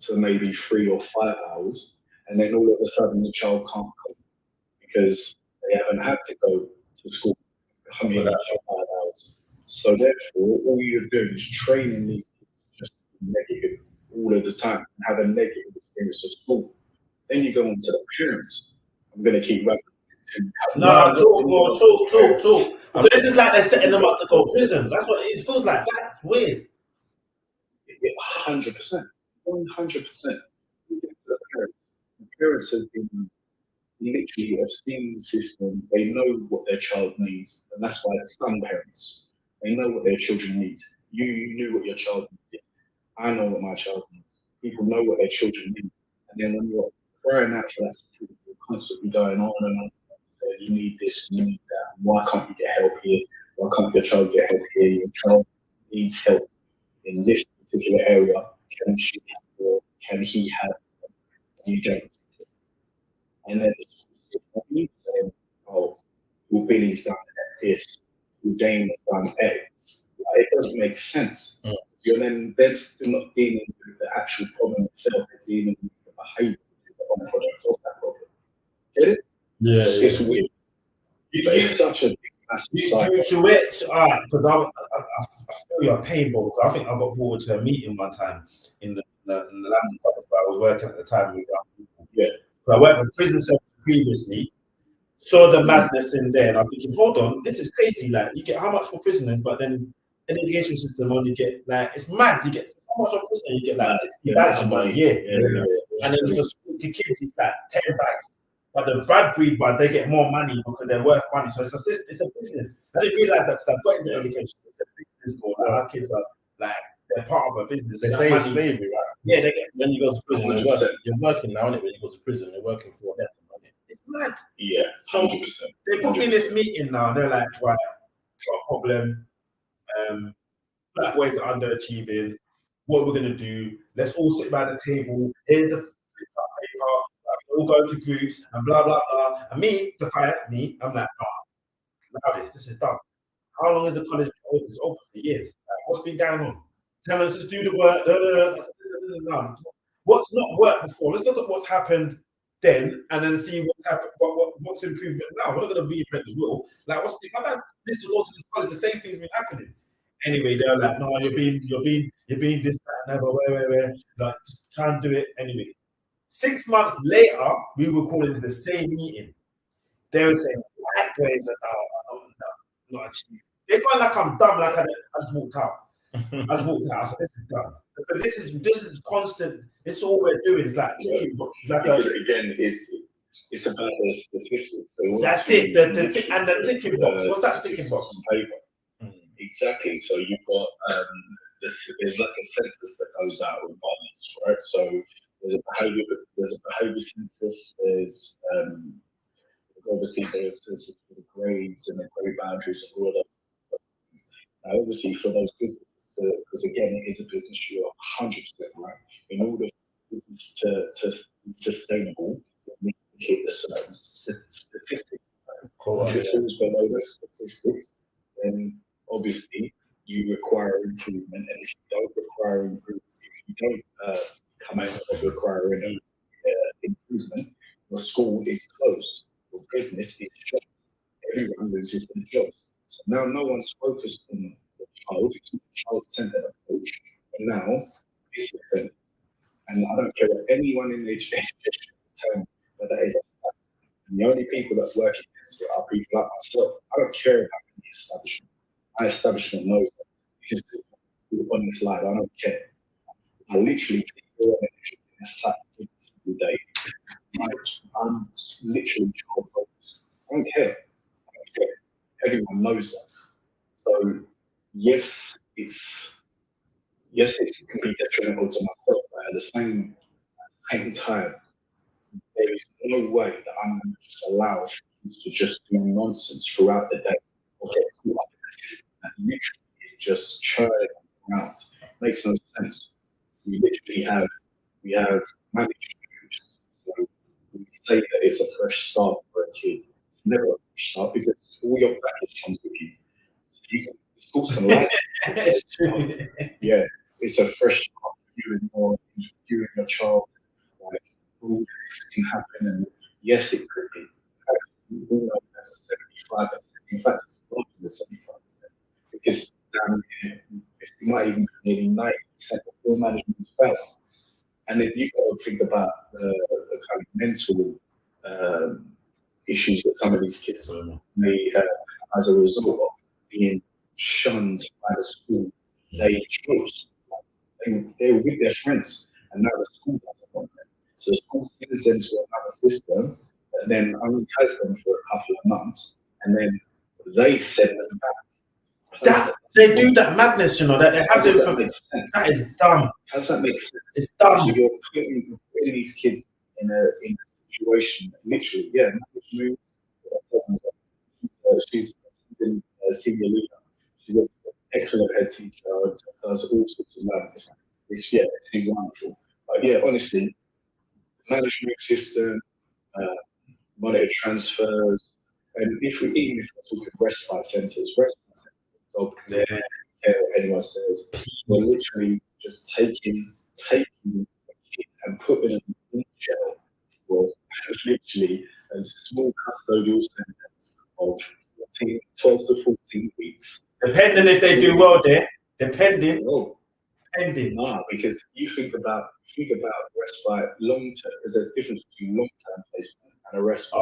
to maybe 3 or 5 hours, and then all of a sudden the child can't cope because they haven't had to go to school for 5 hours. So therefore, all you're doing is training these kids just negative all of the time and have a negative experience at school. Then you go on to the parents. I'm going to keep running. No, talk. Because this is like they're setting them up to go to prison. That's what it feels like. That's weird. 100%. 100%. The parents have been literally have seen the system. They know what their child needs. And that's why some parents, they know what their children need. You knew what your child needed. I know what my child needs. People know what their children need. And then when you're crying out for that support, you're constantly going on and on. You need this, you need that. Why can't you get help here? Why can't your child get help here? Your child needs help in this particular area. Can she have or can he have help? You don't. And then you saying, oh, well, Billy's done this, well, James done X. It doesn't make sense. They're still not dealing with the actual problem itself, they're dealing with the behavior, the byproduct of that problem. Get it? Yeah, it's weird. It's such a big massive cycle. Because I feel your pain, bro. I think I got brought to a meeting one time in the London Club where I was working at the time with people. Yeah. So I worked for prison service previously, saw the madness in there, and I'm thinking, hold on, this is crazy. Like, you get how much for prisoners, but then in the education system, only get like it's mad. You get how much for prisoner, you get like 60 bags a year, and then just the kids it's like 10 bags. But the bad breed, but they get more money because they're worth money. So it's a business. I didn't realize that because I've got into education. It's a business, bro. Like, our kids are like they're part of a business. They say it's slavery, right? Yeah, they get. When you go to prison, you're working now, isn't it? When you go to prison, you're working for them. It's mad. Yeah. So 100%. they put me in this meeting now. They're like, right, got a problem. Black boys are underachieving. What we're gonna do? Let's all sit by the table. Here's the paper. We'll go into groups and blah blah blah. And me, to fight me, I'm like, no, now this is done. How long has the college been open? It's open for years. Like, what's been going on? Tell us to do the work. What's not worked before? Let's look at what's happened then, and then see what's happened. What's improved now? We're not going to reinvent the wheel. Like, what's the? I used to go to this college. The same thing's been happening. Anyway, they're like, no, you're being this, that, and where, like, just try and do it anyway. 6 months later, we were called into the same meeting. They were saying, white boys are not achieving. They're going like I'm dumb, like I just walked out. I said, this is dumb. But this is constant. It's all we're doing. It's like, again, it's about the statistics. That's it. The ticking box. What's that ticking box? Exactly. So you've got there's like a census that goes out regardless, right? So there's a behavior census. There's obviously there's census for the grades and the grade boundaries and all of that. Now, obviously, for those businesses, because again, it is a business, you are 100% right. In order for business to be sustainable, you need to hit a certain statistic. If it falls below those statistics, then obviously you require improvement. And if you don't require improvement, if you don't come out of requiring improvement, your school is closed, your business is shut, everyone loses their jobs. So now no one's focused on the child, it's not a child-centered approach. And now it's different. And I don't care what anyone in the education to tell me that is. And the only people that work in this are people like myself. I don't care about the establishment. My establishment knows that. Because on this live, I don't care. I literally take your energy and sat every day. I'm literally child focused. I don't care. Everyone knows that. So yes, it can be detrimental to myself, but at the same time, there is no way that I'm going to just allow kids to just do nonsense throughout the day or get caught up in the system that literally just churning around. Makes no sense. We have managed groups. So we say that it's a fresh start for a kid. It's never a fresh start because all your package comes with you. So you can still some life. Yeah, it's a fresh start for you and your child. Like all this can happen, and yes, it could be. We all know that's 75%. In fact, it's not even 75%. Because down here, you might even nearly 90% of all management is failed. And if you've got to think about the kind of mental issues that some of these kids may, as a result of being shunned by the school, they chose. They were with their friends, and now the school doesn't want them. So the school sends them to another system, and then only has them for a couple of months, and then they send them back. They do that madness, you know, that they have them for. That is dumb. How does that make sense? It's dumb. So you're putting these kids in a situation, literally, yeah. She's in senior leader. She's an excellent head teacher. Does all sorts of madness. She's wonderful. But yeah, honestly, management system, monetary transfers, and even if we're talking respite centres, don't care what anyone says. We're literally just taking a kid and putting them in jail for literally a small custodial sentence of 12 to 14 weeks. Depending if they do well there, depending. Nah, because you think about respite long term, because there's a difference between long term placement and a respite.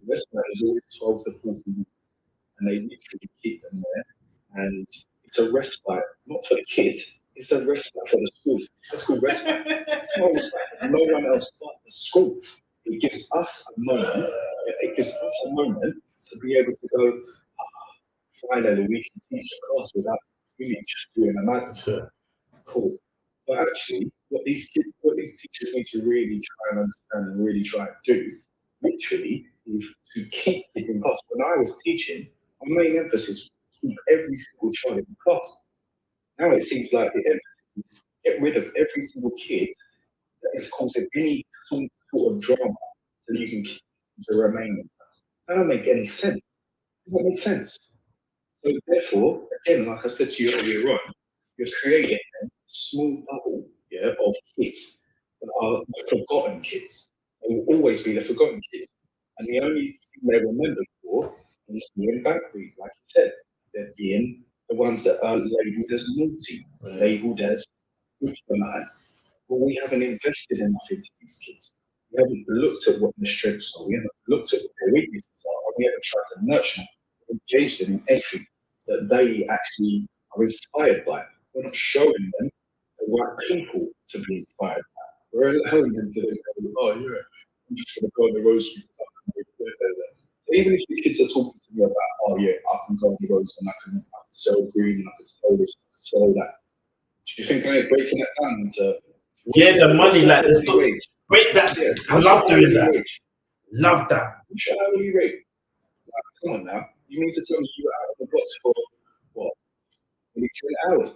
Respite is always 12 to 14 weeks, and they literally keep them there. And it's a respite, not for the kid, it's a respite for the school. It's called respite. It's not respite for no one else but the school. It gives us a moment. It gives us a moment to be able to go, finally, we can teach a class without really just doing a madness. Sure. Cool. But actually, what these teachers need to really try and understand and really try and do, literally, is to keep kids in class. When I was teaching, my main emphasis was to keep every single child in class. Now it seems like the emphasis is get rid of every single kid that is causing any sort of drama so you can keep them to remain in class. That don't make any sense. It doesn't make sense. So therefore, again, like I said to you earlier on, you're creating a small bubble, of kids that are the forgotten kids. They will always be the forgotten kids. And the only thing they're remembered for is being backwards, like you said. They're being the ones that are labelled as naughty, labelled as good for man. But we haven't invested enough into these kids. We haven't looked at what their strengths are. We haven't looked at what their weaknesses are. We haven't tried to nurture them, engage them in everything that they actually are inspired by. We're not showing them the right people to be inspired by. We're allowing them to go, oh yeah, I'm just going to go on the road. Even if the kids are talking to me about, oh yeah, I can go on the roads and I can sell green, I can sell this, I can So that, do you think I'm breaking that down into Yeah, the money, like, there's hourly no, wage? break that. Yeah, I what's love your doing hourly that. wage? Love that. What's your hourly rate? Like, come on now. You mean to tell me you were out of the box for what? Maybe 10 hours?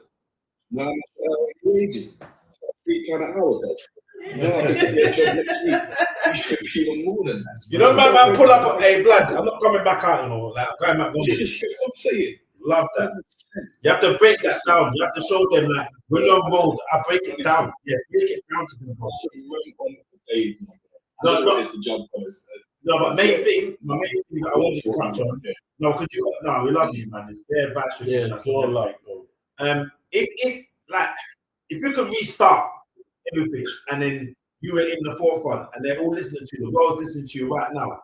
Now how much hourly wages? It's like £3 an hour, guys. You know, I could get you a job next week. You should be on more than that. You know, man, pull up. Hey, blood, I'm not coming back out, you know. Like, I'm going back McDonald's. I'm saying. Love that. You have to break that down. You have to show them, like, when you're on road, I break it down. Yeah, break it down to them, bro. No, but main thing that I wanted to touch on. No, because we love you, man. It's bare bad shit. Yeah, that's all like, bro. If you could restart everything and then you were in the forefront and they're all listening to you, the world's listening to you right now,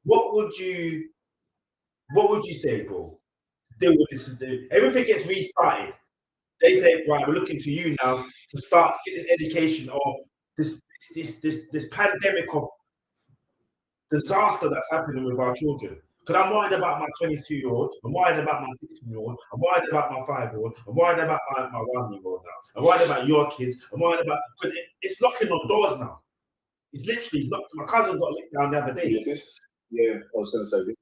what would you say, bro? They would listen to everything gets restarted. They say, right, we're looking to you now to start get this education or this pandemic of disaster that's happening with our children. Because I'm worried about my 22-year-old, I'm worried about my 16-year-old, I'm worried about my 5-year-old, I'm worried about my 1-year-old now. I'm worried about your kids, I'm worried about, because it's knocking on doors now. It's literally, my cousin got licked down the other day. Yeah, I was going to say, this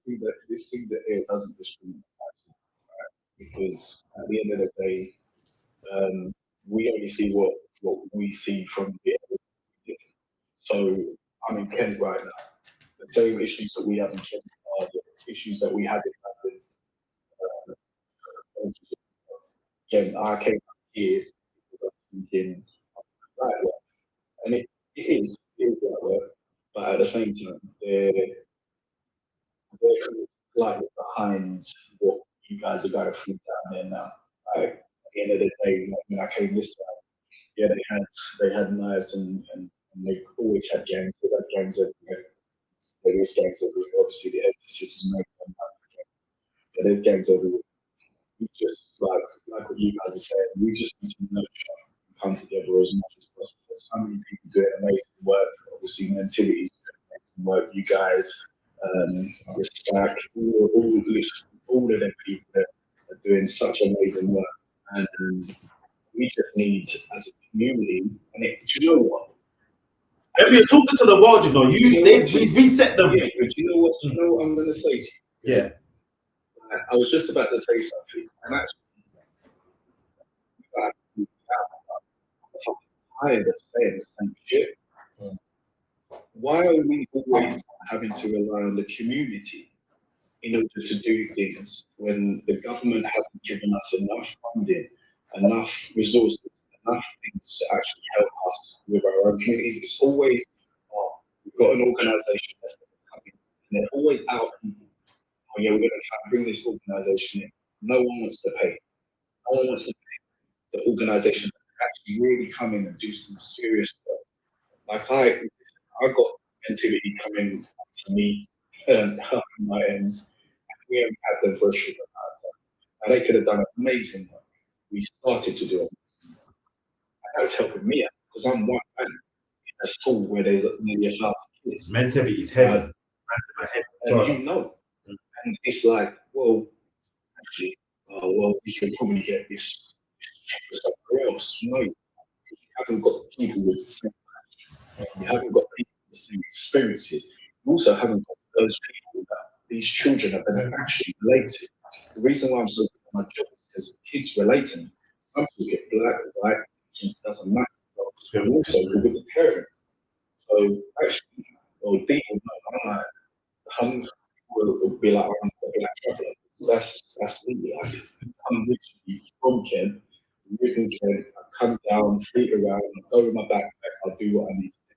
thing that it doesn't discriminate, right? Because at the end of the day, we only see what we see from the end. So I'm in Kent right now. The same issues that we have in Kent are the issues that we had in London. Again, I came up here thinking, right, well, and it is that way, but at the same time, they're kind of slightly behind what you guys are going through down there now. Like, at the end of the day, like, when I came this side, yeah, they had knives and they always had gangs. They had gangs everywhere. There is gangs everywhere. Obviously, the emphasis is made on that. But there's gangs everywhere. We just like what you guys are saying. We just need to nurture and come together as much as possible. There's so many people doing amazing work. Obviously, Mentality is doing amazing work. You guys, Respect, all of them people that are doing such amazing work, and we just need as a community. And do you know what? And we are talking to the world, you know. We reset them. Yeah, but you know what? You know what I'm going to say to you? Yeah. I was just about to say something, and that's I'm tired of saying the same shit. Why are we always having to rely on the community in order to do things when the government hasn't given us enough funding, enough resources, enough things to actually help us with our own communities? It's always, we've got an organisation that's coming, and they're always out of people. Oh yeah, we're going to try and bring this organisation in. No one wants to pay. No one wants to pay the organisation that actually really come in and do some serious work. Like I got Mentality coming to me and helping my ends. We haven't had them for a short amount of time. And they could have done amazing work. We started to do it. And that's helping me out because I'm one man in a school where there's nearly 1,000 kids. Mentality is heaven. And you know. And it's like, well, actually, we can probably get this somewhere else. No, you haven't got people with the same passion. You haven't got people with the same experiences. You also haven't got those people that these children are going to actually relate to. The reason why I'm so good at my job is because kids relate to me. I'm talking black, white, it doesn't matter. And also with the parents. So actually, deep will know, I'm will be like, I'm a black traveler. That's me. I'm literally from Kent, live in Kent, I come down, fleet around, I go with my backpack, I'll do what I need to do,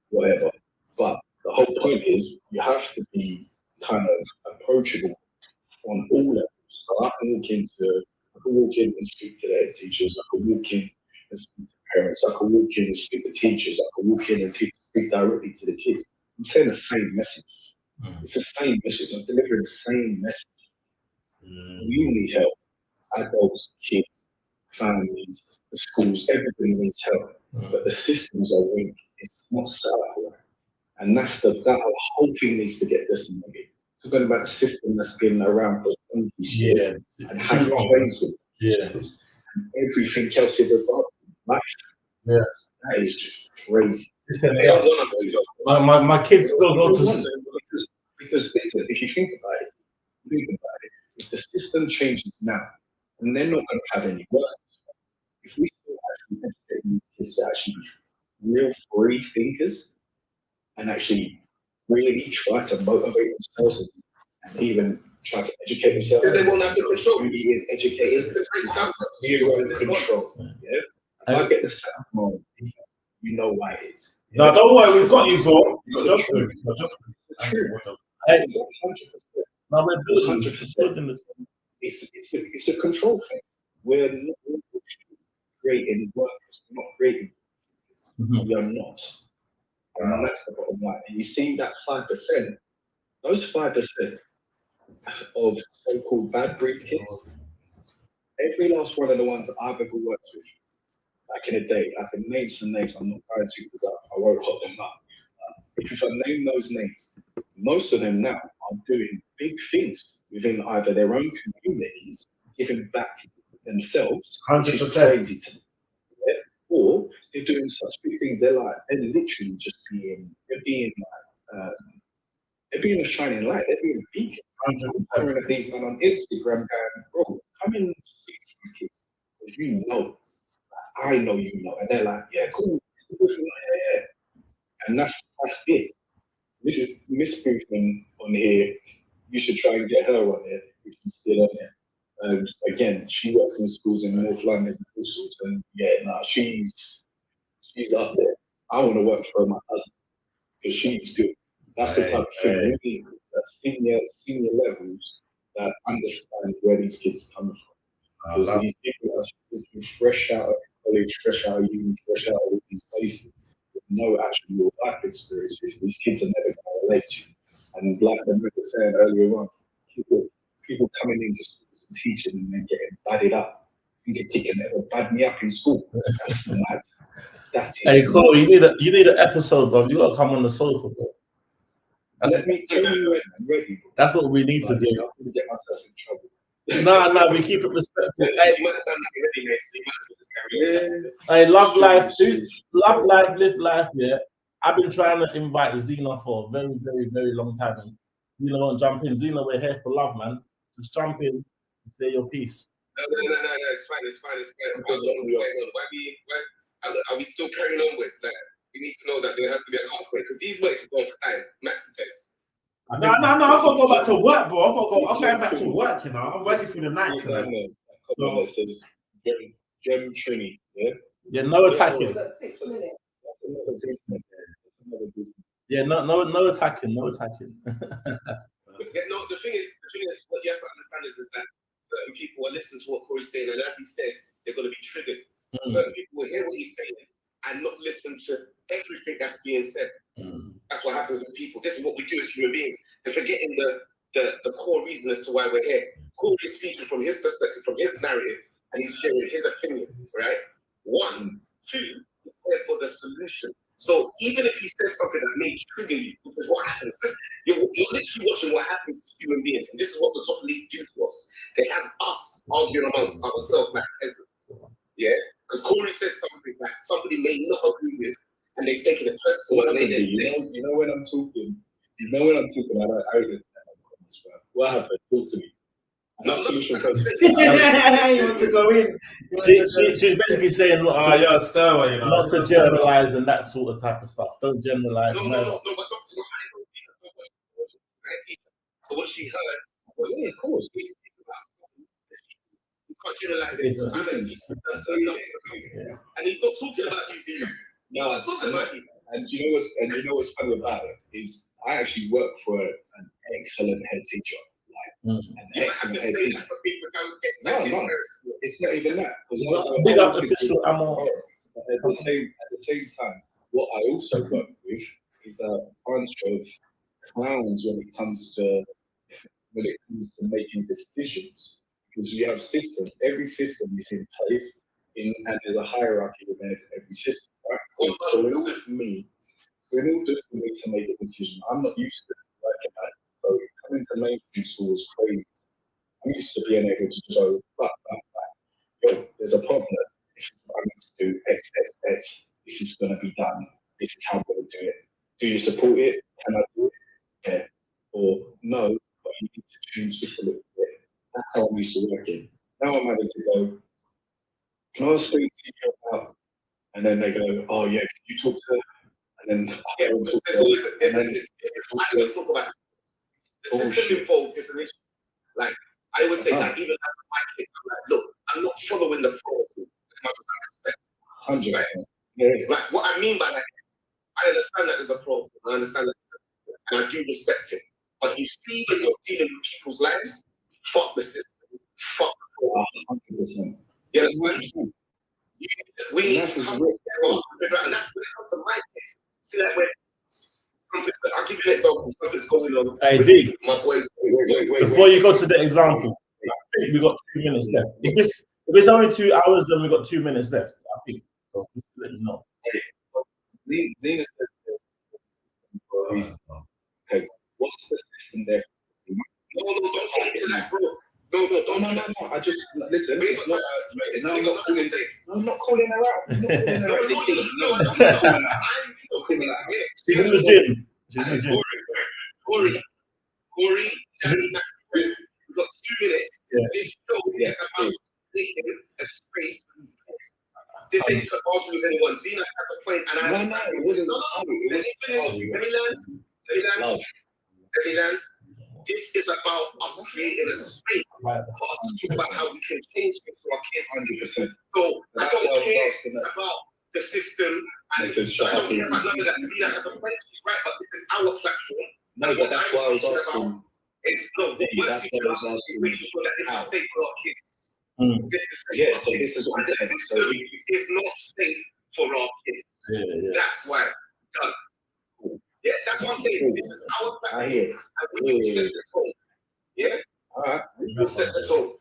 whatever. But the whole point is you have to be kind of approachable on all levels. So I can walk in and speak to the head teachers, I can walk in and speak to parents, I can walk in and speak to teachers, I can walk in and speak directly to the kids. I'm saying the same message. It's the same message. I'm delivering the same message. You need help. Adults, kids, families, the schools, everybody needs help. But the systems are weak. It's not set up right. And that whole thing needs to get decimated. Talking about the system that's been around for 20 years and hasn't changed. everything else is about life. Yeah. That is just crazy. Listen, They don't want us to go. my kids still go to. Because listen, if you think about it, if the system changes now, and they're not going to have any work, if we still actually educate these kids to actually be real free thinkers and actually really try to motivate themselves and even try to educate themselves. They won't have the control. Really is educators. Zero control. Yeah. If I get the sound, you know why it is. No, don't worry, we've got you, bro. Just for It's true. Hey, It's 100%. now we're building 100%. It's a control thing. We're not creating workers. We're not creating. We are not. And that's the bottom line. And you see that 5%, those 5% of so-called bad breed kids, every last one of the ones that I've ever worked with back in the day, I can name some names. I'm not going to because I won't hot them up. If I name those names, most of them now are doing big things within either their own communities, giving back themselves, 100%. crazy to me. Yeah? Or they're doing such big things. They're literally just they're being a shining light. They're being a beacon. I'm staring at these men on Instagram going, bro, come and speak to you kids. Because you know, I know you know. And they're like, yeah, cool. Yeah. And that's it. This is Miss Boothman on here. You should try and get her on there if she's still on there. Again, she works in schools in North London, and she's up there. I want to work for my husband because she's good. That's the type of thing we need at senior levels that understand where these kids are coming from. Because these people are fresh out of college, fresh out of uni, fresh out of these places, with no actual real life experiences. These kids are never going to relate to. And like the brother said earlier on, people coming into schools and teaching and then getting badded up. I think a kid can never bad me up in school. That's mad. That is hey, Cole, you need an episode, bro. You gotta come on the sofa, bro. Let me tell you when I'm ready. Bro. That's what we need to do. I'm gonna get myself in trouble. No, we keep it respectful. Hey, You might have done that already, mate. So you might as well just carry on. hey, love life, love life, live life. Yeah, I've been trying to invite Zena for a very, very, very long time. And Zena won't jump in. Zena, we're here for love, man. Just jump in and say your piece. No, it's fine. Are we still carrying on with that? We need to know that there has to be a pathway because these boys are going for time. Maxi test. No, I've got to go back to work, bro. I'm going back to work, you know. I'm working through the night tonight. So it says Gem Trini, yeah? Yeah, no attacking. We've got 6 minutes. Yeah, no attacking, no attacking. No, the thing is, what you have to understand is that certain people are listening to what Corey's saying, and as he said, they're going to be triggered. Certain people will hear what he's saying and not listen to everything that's being said. That's what happens with people. This is what we do as human beings. They're forgetting the core reason as to why we're here. Corey is speaking from his perspective, from his narrative, and he's sharing his opinion, right? 1, 2, he's there for the solution. So even if he says something that may trigger you, which is what happens, you're literally watching what happens to human beings, and this is what the top league do to us. They have us arguing amongst ourselves like peasants. Yeah, because Corey says something that somebody may not agree with, and they take it personal. You know when I'm talking. I don't. What happened? Talk to me. He wants to go in. She's basically saying, you're a star, you know. Not to generalize and that sort of type of stuff. Don't generalize. No, but so what she heard was, of course, we speak about something. You can't generalize it. And he's not talking about you, He's not talking about you. And you know what's funny about it is I actually work for an excellent head teacher. You might have to say that some people don't get No, it's not even that. Big up official ammo. At the same time, what I also work with is a bunch of clowns when it comes to making decisions. Because we have systems. Every system is in place, and there's a hierarchy within every system. Right? So in order for me to make a decision, I'm not used to working at it. So coming to mainstream school is crazy. I'm used to being able to go, yo, there's a problem. This is what I need to do. X, X, X. This is going to be done. This is how I'm going to do it. Do you support it? Can I do it? Yeah. Or no, but you need to change this a little bit. That's how I'm used to working. Now I'm having to go, can I speak to you about? And then they go, oh yeah, can you talk to her? And then Yeah, because there's always I always talk about the system involved is an issue. Like I always say that even as my kids, I'm like, look, I'm not following the protocol as much as I respect. 100%. Yeah. Like what I mean by that is I understand that there's a problem. I understand that and I do respect it. But you see when you're dealing with people's lives, fuck the system, fuck the protocol. 100%. You understand? We need to come together, and that's when it comes to my case. See that when I'll give you an example. Something's going on. Hey, D, My boys. before you go to the example, I think we got 2 minutes left. If it's only 2 hours, then we got 2 minutes left. I think. So just to let you know. Zena said for a reason. Okay, what's the system there? No, don't get into that, bro. No, I just listen. It's not. I'm not calling her out. I'm not calling her out. She's in the gym. She's in the gym. Corey, we've got 2 minutes. Yeah. This show is about taking a space. This ain't to argue with anyone. Zena has a point, and I understand. No. Let me finish. Let me land. This is about us creating a space for us to talk about how we can change things for our kids. 100%. So I don't care about the system, and I don't care about none of that. Zena has a point. She's right, but this is our platform. No, but that's why I was asking. It's not what we're speaking about. It's making sure that this is safe for our kids. This is safe for our kids. This is what I'm The saying. system is not safe for our kids. Yeah. That's why. Done. Yeah, that's what I'm saying. This is our platform. I hear. And we will set the tone. Yeah? Alright. We will set the tone.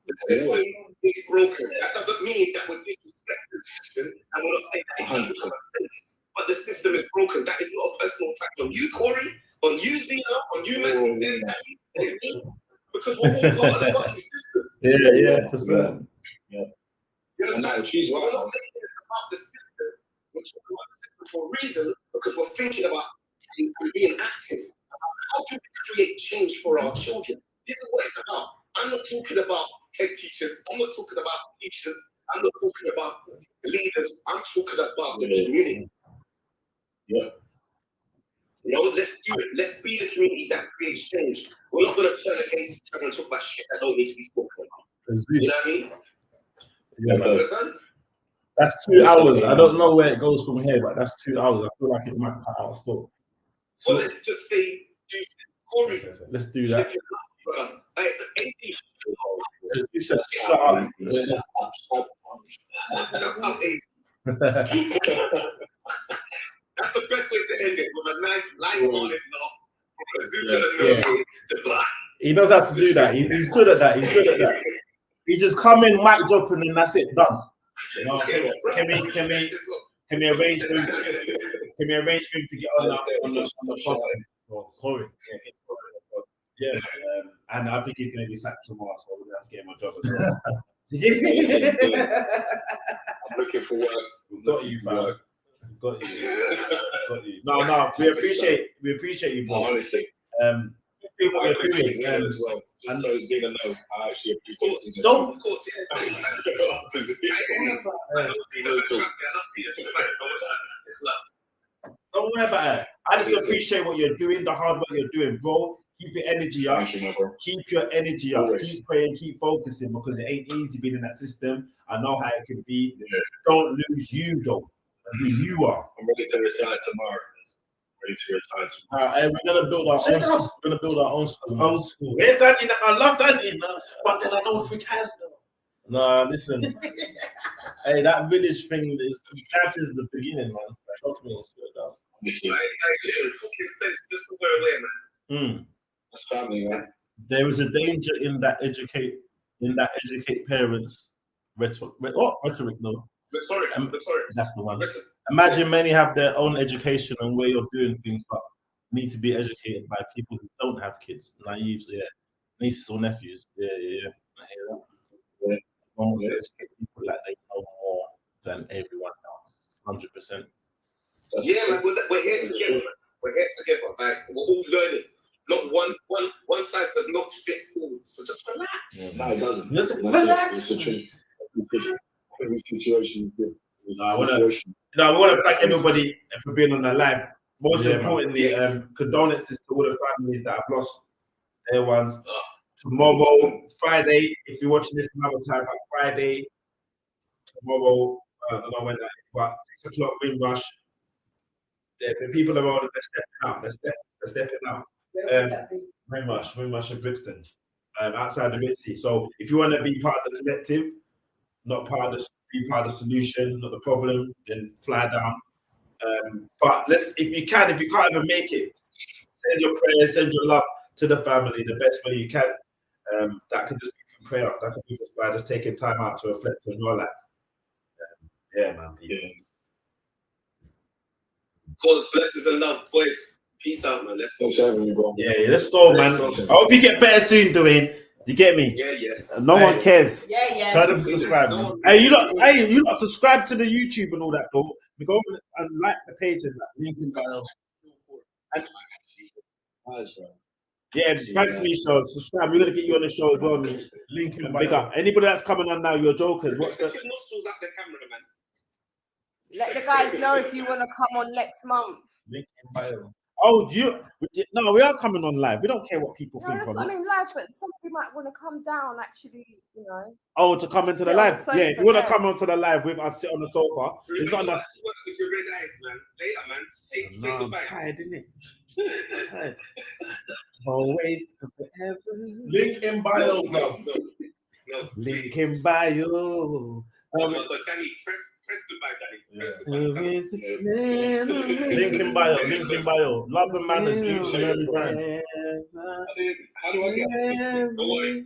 The system is broken. That doesn't mean that we're disrespecting the system and we're not saying that it doesn't have a place. But the system is broken. That is not a personal attack on you, Corey, on you, Zena, on you, Maxi. It's me. Because we're all part of the fucking system. Yeah, for certain. You understand? It's about the system. We're talking about the system for a reason because we're thinking about being active. How do we create change for our children? This is what it's about. I'm not talking about head teachers. I'm not talking about teachers. I'm not talking about leaders. I'm talking about the community. Yeah. Let's do it. Let's be the community that creates change. We're not going to turn against each other and talk about shit that don't need to be spoken about. You know what I mean? Yeah, You understand? that's 2 hours. I don't know where it goes from here, but that's 2 hours. I feel like it might cut out still. So well, let's just say, Corey, let's do that. You said shut up. That's the best way to end it, with a nice light-hearted laugh. He knows how to do that. He's good at that. He just come in, mic drop, and then that's it, done. No, can we arrange for him? Can we arrange for him to get on the podcast? Or Corey? Yeah, and I think he's going to be sacked tomorrow, so we're going to have to get him a job as well. I'm looking for work. We've got you, fam. Got you. No. We appreciate you, bro. Honestly. What you're doing as well. Just so Zena knows, I actually appreciate it. Don't. Of course, Don't worry about it. I just appreciate what you're doing, the hard work you're doing, bro. Keep your energy up. Keep your energy up. Always. Keep praying, keep focusing, because it ain't easy being in that system. I know how it can be. Yeah. Don't lose you, though. Who you are. I'm ready to retire tomorrow. And we're gonna build our own. We're gonna build our own school. Old school. Hey, Danny, I love Danny, but then I know if we can. Nah, listen. Hey, that village thing is the beginning, man. Trust me, it's good though. That's family, man. There is a danger in that educate parents rhetoric. No. Sorry. That's the one. Imagine many have their own education and way of doing things, but need to be educated by people who don't have kids, naive, nieces or nephews. Yeah. I hear that. one wants to educate people like they know more than everyone else. 100%. Yeah, man, we're here together. Man. We're here together. Like we're all learning. Not one size does not fit all. So just relax. No, it doesn't. Just Relax. It's the truth. Every situation is different. I want to thank everybody for being on the live. Most Yeah, importantly, Yes. Condolences to all the families that have lost their ones. Tomorrow, Friday, if you're watching this another time, but Friday, tomorrow, I don't know when that is, but 6 o'clock, Windrush. The people around, they're stepping out. They're stepping out. Windrush and Brixton, outside the Mitzi. So if you want to be part of the collective, not part of be part of the solution, not the problem, then fly down. But if you can't even make it, send your prayers, send your love to the family the best way you can. That can just be from prayer. That can be just by just taking time out to reflect on your life. Yeah, man. Yeah. Cause blessings and love, boys. Peace out, man. Let's go. Yeah, let's go, man. I hope you get better soon, Dwayne. You get me? Yeah. No one cares. Yeah. Tell them to subscribe. Man. Hey, you lot subscribe to the YouTube and all that, though. We go and like the page and that. Link in bio. Yeah, thanks for your show. Subscribe. We're gonna get you on the show as well, man. Link in bio. Big up. Anybody that's coming on now, you're jokers. What's Your nostrils at the camera, man. Let the guys know if you want to come on next month. Link in bio. Oh, no, we are coming on live. We don't care what people No, think that's on what I it. mean, live, but somebody might want to come down, actually, you know. Oh, to come into the Sit on live. the sofa, Yeah, if you want to yeah. come onto the live with us, sit on the sofa. There's not enough. Work with your red eyes, man. Later, man. Say No, I'm goodbye. tired, innit? Tired. Always and forever. Link in bio, bro. No. Link in bio. Oh my God, Danny, press goodbye, Danny. Press goodbye. Link in bio. Link in bio. Love and manners each and every time. How do I get this? Don't worry.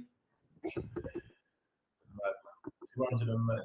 209.